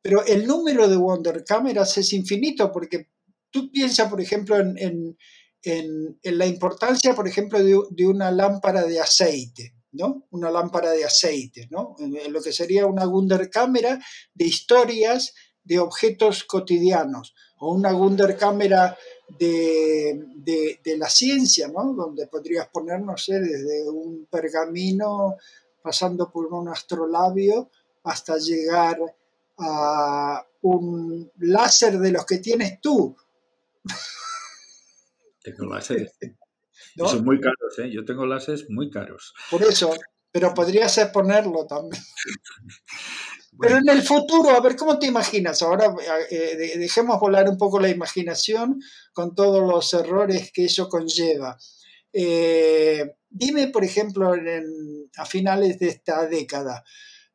[SPEAKER 3] Pero el número de Wunderkammeras es infinito, porque tú piensas, por ejemplo, en la importancia, por ejemplo, de una lámpara de aceite, ¿no? Una lámpara de aceite, ¿no? En lo que sería una Wunderkammer de historias de objetos cotidianos, o una Wunderkammer de la ciencia, ¿no? Donde podrías poner, no sé, desde un pergamino, pasando por un astrolabio, hasta llegar a un láser de los que tienes tú,
[SPEAKER 2] Tengo láseres. Y
[SPEAKER 3] ¿no?
[SPEAKER 2] son muy caros, ¿eh? Yo tengo láseres muy caros.
[SPEAKER 3] Por eso, pero podrías ponerlo también. Pero
[SPEAKER 2] Bueno,
[SPEAKER 3] en el futuro, a ver, ¿cómo te imaginas? Ahora dejemos volar un poco la imaginación con todos los errores que eso conlleva. Dime, por ejemplo, a finales de esta década,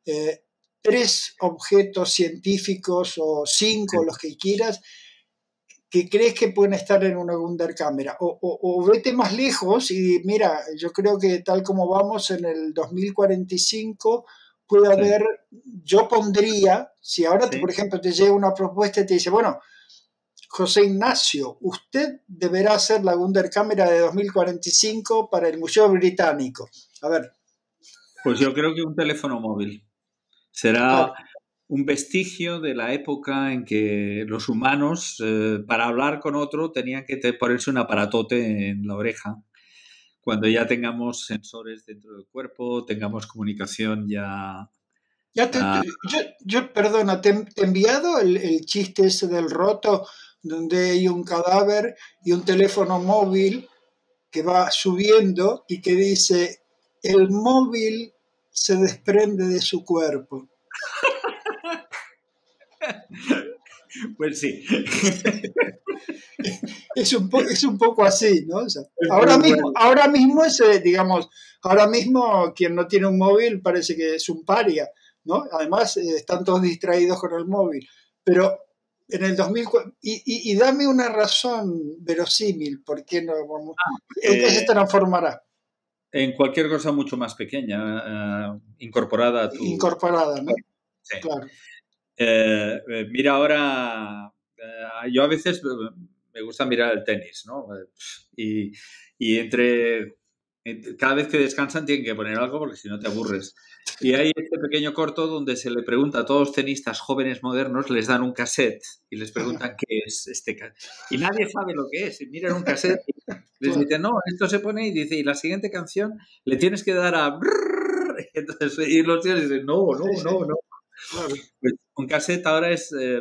[SPEAKER 3] eh, tres objetos científicos o cinco,
[SPEAKER 2] sí.
[SPEAKER 3] los que quieras, que crees que pueden estar en una Wunderkamera. O vete más lejos y mira, yo creo que tal como vamos en el 2045 puede
[SPEAKER 2] Sí.
[SPEAKER 3] haber, yo pondría, si ahora,
[SPEAKER 2] Sí.
[SPEAKER 3] por ejemplo, te llega una propuesta y te dice, bueno, José Ignacio, usted deberá hacer la Wunderkamera de 2045 para el Museo Británico. A ver,
[SPEAKER 2] Pues yo creo que un teléfono móvil será
[SPEAKER 3] claro,
[SPEAKER 2] un vestigio de la época en que los humanos, para hablar con otro, tenían que ponerse un aparatote en la oreja. Cuando ya tengamos sensores dentro del cuerpo, tengamos comunicación ya.
[SPEAKER 3] ya
[SPEAKER 2] ah,
[SPEAKER 3] perdona, te he enviado el chiste ese del roto, donde hay un cadáver y un teléfono móvil que va subiendo y que dice, el móvil se desprende de su cuerpo.
[SPEAKER 2] pues sí.
[SPEAKER 3] Es un poco así, ¿no? O sea,
[SPEAKER 2] Es muy bueno.
[SPEAKER 3] ahora mismo digamos, ahora mismo quien no tiene un móvil parece que es un paria, ¿no? Además, están todos distraídos con el móvil. Pero en el 2000, y dame una razón verosímil, ¿por qué no vamos? ¿En qué se
[SPEAKER 2] Eh,
[SPEAKER 3] transformará?
[SPEAKER 2] en cualquier cosa mucho más pequeña, incorporada a tu.
[SPEAKER 3] Incorporada, ¿no?
[SPEAKER 2] Sí.
[SPEAKER 3] Claro.
[SPEAKER 2] Mira ahora, yo a veces me gusta mirar el tenis, ¿no? Y, y cada vez que descansan tienen que poner algo porque si no te aburres. Y hay este pequeño corto donde se le pregunta a todos los tenistas jóvenes modernos, les dan un cassette y les preguntan qué es este cassette. Y nadie sabe lo que es. Y miran un cassette y les
[SPEAKER 3] Claro.
[SPEAKER 2] dicen, no, esto se pone y dice, y la siguiente canción le tienes que dar a. Entonces, y los tíos dicen, no,
[SPEAKER 3] Sí,
[SPEAKER 2] no,
[SPEAKER 3] sí,
[SPEAKER 2] no, no.
[SPEAKER 3] claro.
[SPEAKER 2] Pues un cassette ahora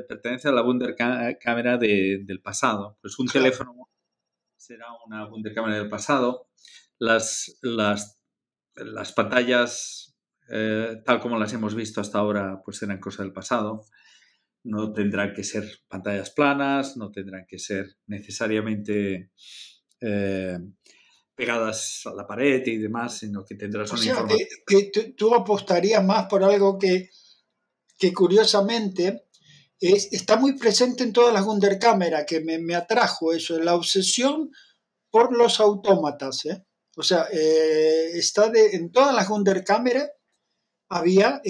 [SPEAKER 2] pertenece a la Wunderkamera del pasado. Pues un
[SPEAKER 3] Claro.
[SPEAKER 2] teléfono será una Wunderkamera del pasado. Las, las, las pantallas, tal como las hemos visto hasta ahora, pues serán cosa del pasado. No tendrán que ser pantallas planas, no tendrán que ser necesariamente eh, pegadas a la pared y demás, sino que tendrás
[SPEAKER 3] O
[SPEAKER 2] una
[SPEAKER 3] sea,
[SPEAKER 2] información.
[SPEAKER 3] que tú apostarías más por algo que curiosamente está muy presente en todas las Wunderkamera, que me atrajo eso, la obsesión por los autómatas. ¿Eh? O sea, en todas las Wunderkamera había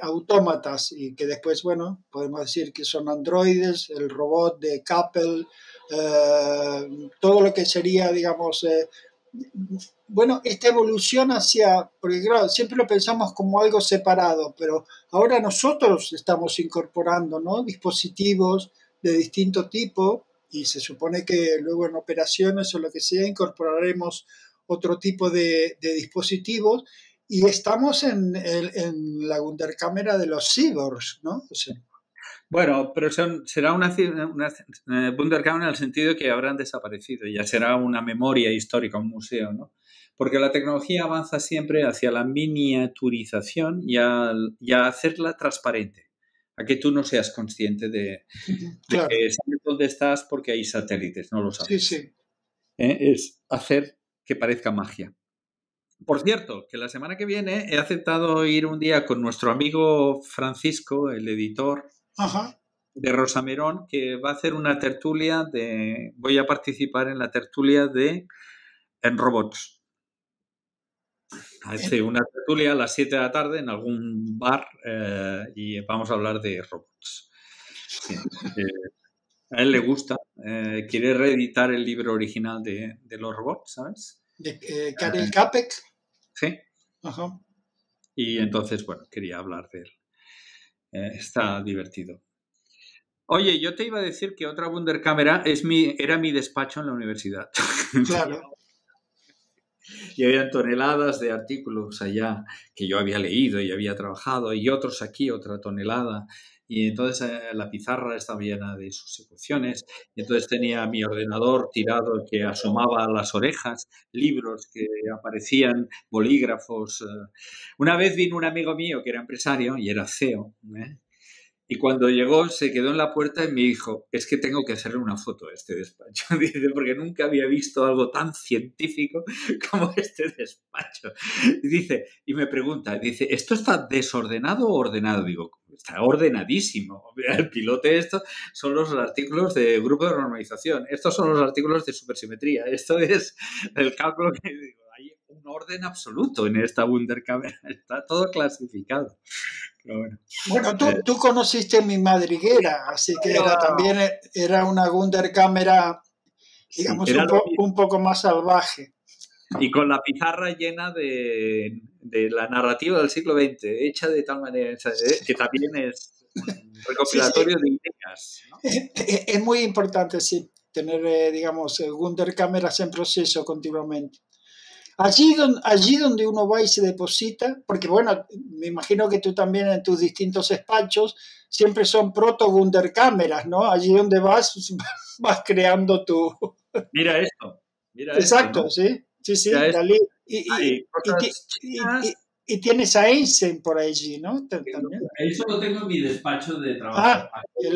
[SPEAKER 3] autómatas y que después, bueno, podemos decir que son androides, el robot de Kappel, todo lo que sería, digamos, bueno, esta evolución hacia, porque claro, siempre lo pensamos como algo separado, pero ahora nosotros estamos incorporando, ¿no? Dispositivos de distinto tipo y se supone que luego en operaciones o lo que sea incorporaremos otro tipo de dispositivos y estamos en la Wunderkamera de los cyborgs, ¿no? O sea,
[SPEAKER 2] Bueno, pero será una Wunderkammer en el sentido de que habrán desaparecido, ya será una memoria histórica, un museo, ¿no? Porque la tecnología avanza siempre hacia la miniaturización y a hacerla transparente, a que tú no seas consciente de
[SPEAKER 3] claro,
[SPEAKER 2] que sabes dónde estás porque hay satélites, no lo
[SPEAKER 3] sí,
[SPEAKER 2] sabes.
[SPEAKER 3] sí.
[SPEAKER 2] Es hacer que parezca magia. Por cierto, que la semana que viene he aceptado ir un día con nuestro amigo Francisco, el editor
[SPEAKER 3] Ajá.
[SPEAKER 2] de Rosamerón, que va a hacer una tertulia voy a participar en la tertulia en robots. Hace una tertulia a las 7 de la tarde en algún bar y vamos a hablar de robots. Sí, a él le gusta, quiere reeditar el libro original de los robots, ¿sabes?
[SPEAKER 3] De Karel Capek.
[SPEAKER 2] Sí,
[SPEAKER 3] Ajá.
[SPEAKER 2] y entonces, bueno, quería hablar de él. Está divertido. Oye, yo te iba a decir que otra Wunderkamera era mi despacho en la universidad.
[SPEAKER 3] Claro.
[SPEAKER 2] Y había toneladas de artículos allá que yo había leído y había trabajado, y otros aquí, otra tonelada. Y entonces la pizarra estaba llena de sus ecuaciones. Y entonces tenía mi ordenador tirado que asomaba a las orejas, libros que aparecían, bolígrafos. Una vez vino un amigo mío que era empresario y era CEO, ¿eh? Y cuando llegó, se quedó en la puerta y me dijo, es que tengo que hacerle una foto a este despacho. Dice, porque nunca había visto algo tan científico como este despacho. Y dice, y me pregunta, dice, ¿esto está desordenado o ordenado? Digo, está ordenadísimo. El pilote, estos son los artículos de grupo de normalización. Estos son los artículos de supersimetría. Esto es el cálculo que digo, hay un orden absoluto en esta Wunderkamera. Está todo clasificado. Pero bueno.
[SPEAKER 3] Bueno, tú conociste mi madriguera, así que también era una Wunderkamera, digamos,
[SPEAKER 2] Sí,
[SPEAKER 3] un poco más salvaje.
[SPEAKER 2] y con la pizarra llena de la narrativa del siglo XX, hecha de tal manera que también es un recopilatorio de ideas, ¿no?
[SPEAKER 3] Es muy importante, sí, tener, digamos, Wunderkameras en proceso continuamente. Allí donde uno va y se deposita, porque bueno, me imagino que tú también en tus distintos despachos siempre son proto-Wunderkameras, ¿no? Allí donde vas creando tu...
[SPEAKER 2] Mira esto,
[SPEAKER 3] Exacto,
[SPEAKER 2] ¿no?
[SPEAKER 3] sí,
[SPEAKER 2] Mira esto.
[SPEAKER 3] Dalí.
[SPEAKER 2] Hay cosas chinas.
[SPEAKER 3] Y tienes a Einstein por allí, ¿no? También.
[SPEAKER 2] Eso lo tengo en mi despacho de trabajo.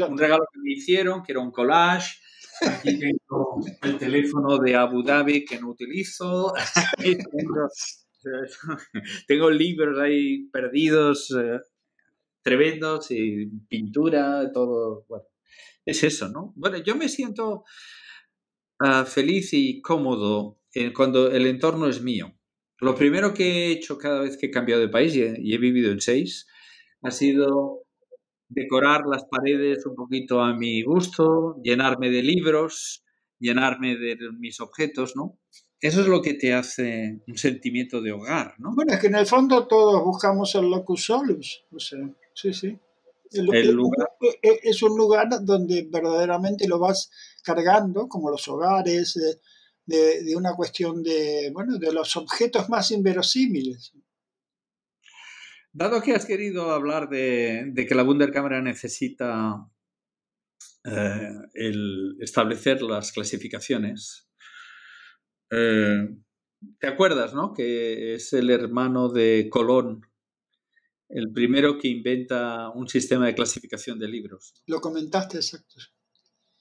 [SPEAKER 2] Un regalo que me hicieron, que era un collage. Aquí tengo el teléfono de Abu Dhabi que no utilizo. Tengo libros ahí perdidos, tremendos, y pintura, todo. Bueno, es eso, ¿no? Bueno, yo me siento feliz y cómodo cuando el entorno es mío. Lo primero que he hecho cada vez que he cambiado de país, y he vivido en 6, ha sido decorar las paredes un poquito a mi gusto, llenarme de libros, llenarme de mis objetos, ¿no? Eso es lo que te hace un sentimiento de hogar, ¿no?
[SPEAKER 3] Bueno, es que en el fondo todos buscamos el locus solus, o sea, sí, sí.
[SPEAKER 2] El lugar.
[SPEAKER 3] Es un lugar donde verdaderamente lo vas cargando, como los hogares, de una cuestión de, bueno, de los objetos más inverosímiles.
[SPEAKER 2] Dado que has querido hablar de que la Wunderkamera necesita el establecer las clasificaciones, ¿te acuerdas, no? Que es el hermano de Colón, el primero que inventa un sistema de clasificación de libros.
[SPEAKER 3] Lo comentaste, exacto.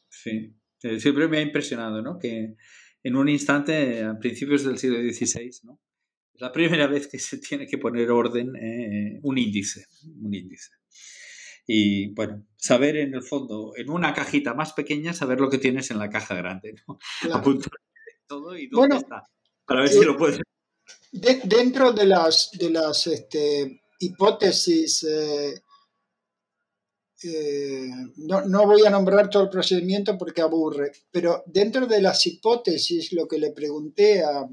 [SPEAKER 2] Sí, siempre me ha impresionado, ¿no? Que en un instante, a principios del siglo XVI, ¿no? Es la primera vez que se tiene que poner orden, un índice. Y bueno, saber en el fondo, en una cajita más pequeña, saber lo que tienes en la caja grande, ¿no?
[SPEAKER 3] Claro.
[SPEAKER 2] Apuntar todo y dónde está, para ver si lo puedes.
[SPEAKER 3] Dentro de las hipótesis, no voy a nombrar todo el procedimiento porque aburre, pero dentro de las hipótesis, lo que le pregunté a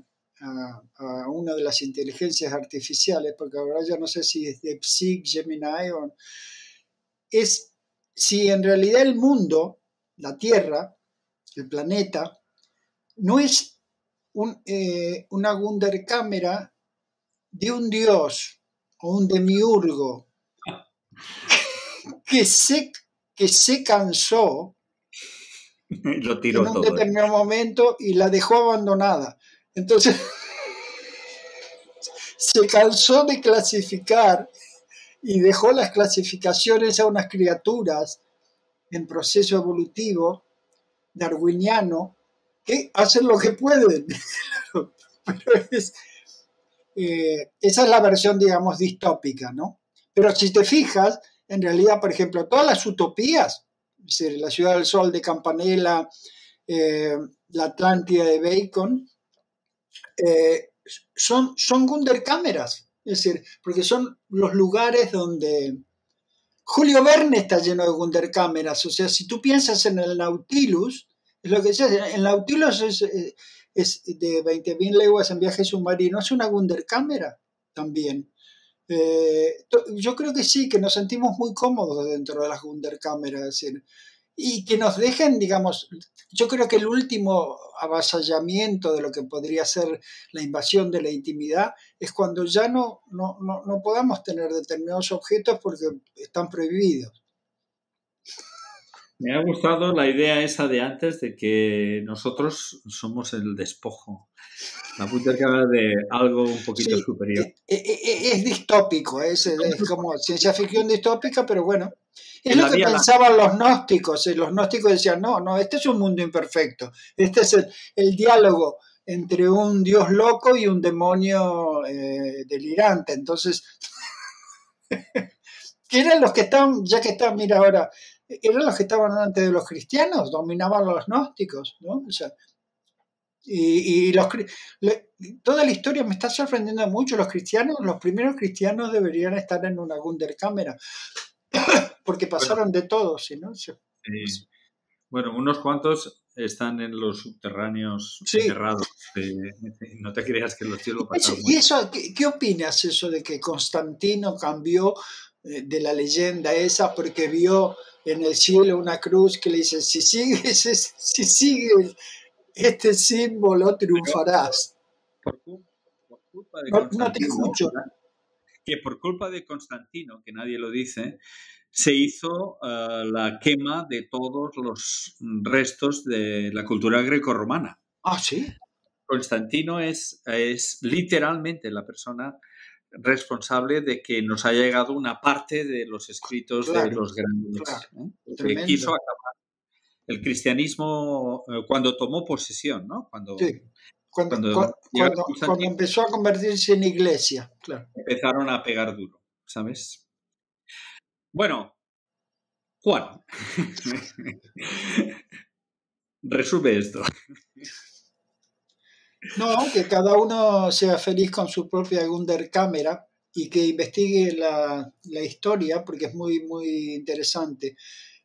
[SPEAKER 3] una de las inteligencias artificiales, porque ahora ya no sé si es DeepSeek, Gemini, es si en realidad el mundo, la Tierra, el planeta, no es una Wunderkamera de un dios o un demiurgo que se cansó
[SPEAKER 2] Lo tiró
[SPEAKER 3] en un
[SPEAKER 2] todo.
[SPEAKER 3] determinado momento y la dejó abandonada. Entonces, se cansó de clasificar y dejó las clasificaciones a unas criaturas en proceso evolutivo darwiniano que hacen lo que pueden. Pero esa es la versión, digamos, distópica, ¿no? Pero si te fijas, en realidad, por ejemplo, todas las utopías, es decir, la Ciudad del Sol de Campanella, la Atlántida de Bacon, son Wunderkameras, es decir, porque son los lugares donde... Julio Verne está lleno de Wunderkameras, o sea, si tú piensas en el Nautilus, es lo que dices, el Nautilus es de 20.000 leguas en viaje submarino, es una Wunderkamera también. Yo creo que sí, que nos sentimos muy cómodos dentro de las Wunderkameras, es decir, y que nos dejen, digamos, yo creo que el último avasallamiento de lo que podría ser la invasión de la intimidad es cuando ya no podamos tener determinados objetos porque están prohibidos.
[SPEAKER 2] Me ha gustado la idea esa de antes de que nosotros somos el despojo. La Wunderkammer de algo un poquito superior.
[SPEAKER 3] Es distópico, es como ciencia ficción distópica, pero bueno. Es lo que pensaban los gnósticos. Los gnósticos decían, no, este es un mundo imperfecto. Este es el diálogo entre un dios loco y un demonio delirante. Entonces, ¿qué eran los que estaban, ya que están, mira ahora, eran los que estaban antes de los cristianos? Dominaban los gnósticos, ¿no? O sea, toda la historia me está sorprendiendo mucho. Los primeros cristianos deberían estar en una Wunderkammer porque pasaron de todo, ¿sí, no? Sí.
[SPEAKER 2] Bueno, unos cuantos están en los subterráneos enterrados. No te creas que los tíos lo pasaron.
[SPEAKER 3] ¿Y eso, qué opinas eso de que Constantino cambió de la leyenda esa porque vio en el cielo una cruz que le dice, si sigues este símbolo triunfarás?
[SPEAKER 2] Por culpa de
[SPEAKER 3] no te escucho.
[SPEAKER 2] Que por culpa de Constantino, que nadie lo dice, se hizo la quema de todos los restos de la cultura grecorromana.
[SPEAKER 3] Ah, ¿sí?
[SPEAKER 2] Constantino es literalmente la persona responsable de que nos ha llegado una parte de los escritos de los grandes.
[SPEAKER 3] Claro.
[SPEAKER 2] Que quiso acabar. El cristianismo, cuando tomó posesión, ¿no? Cuando
[SPEAKER 3] empezó a convertirse en iglesia, claro.
[SPEAKER 2] Empezaron a pegar duro, ¿sabes? Bueno, Juan, resume esto.
[SPEAKER 3] No, que cada uno sea feliz con su propia Wunderkammer y que investigue la historia, porque es muy, muy interesante,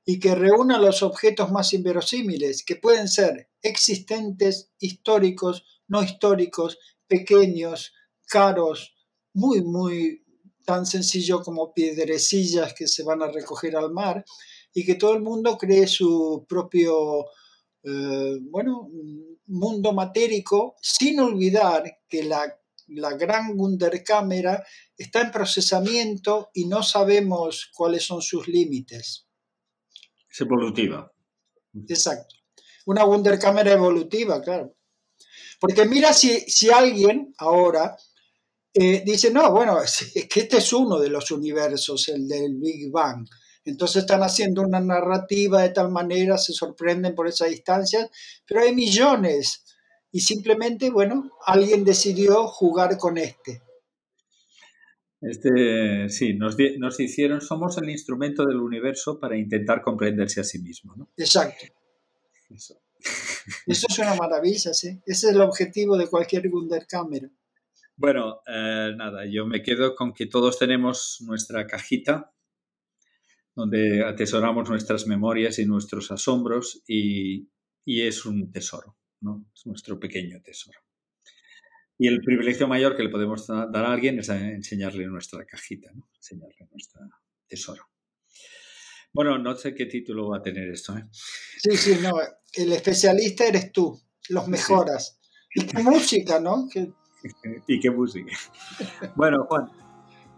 [SPEAKER 3] y que reúna los objetos más inverosímiles, que pueden ser existentes, históricos, no históricos, pequeños, caros, muy, muy tan sencillo como piedrecillas que se van a recoger al mar, y que todo el mundo cree su propio mundo matérico, sin olvidar que la gran Wunderkammer está en procesamiento y no sabemos cuáles son sus límites.
[SPEAKER 2] Es evolutiva.
[SPEAKER 3] Exacto. Una Wunderkammer evolutiva, claro. Porque mira si alguien ahora dice, no, bueno, es que este es uno de los universos, el del Big Bang. Entonces están haciendo una narrativa de tal manera, se sorprenden por esas distancias, pero hay millones. Y simplemente, bueno, alguien decidió jugar con este.
[SPEAKER 2] Sí, nos hicieron, somos el instrumento del universo para intentar comprenderse a sí mismo, ¿no?
[SPEAKER 3] Exacto. Eso es una maravilla, ¿sí? Ese es el objetivo de cualquier Wunderkammer.
[SPEAKER 2] Bueno, nada, yo me quedo con que todos tenemos nuestra cajita donde atesoramos nuestras memorias y nuestros asombros y es un tesoro, ¿no? Es nuestro pequeño tesoro. Y el privilegio mayor que le podemos dar a alguien es enseñarle nuestra cajita, ¿no? Enseñarle nuestro tesoro. Bueno, no sé qué título va a tener esto, ¿eh?
[SPEAKER 3] Sí, no, el especialista eres tú, los mejoras. Sí. Y qué música, ¿no?
[SPEAKER 2] Y qué música. Bueno, Juan,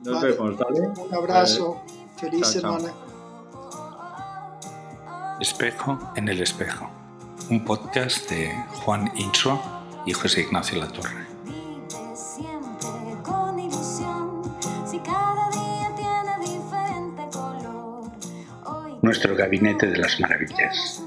[SPEAKER 2] nos vemos, ¿vale?
[SPEAKER 3] Un abrazo, feliz semana.
[SPEAKER 2] Chao.
[SPEAKER 1] Espejo en el espejo, un podcast de Juan Insua y José Ignacio Latorre. Nuestro gabinete de las maravillas.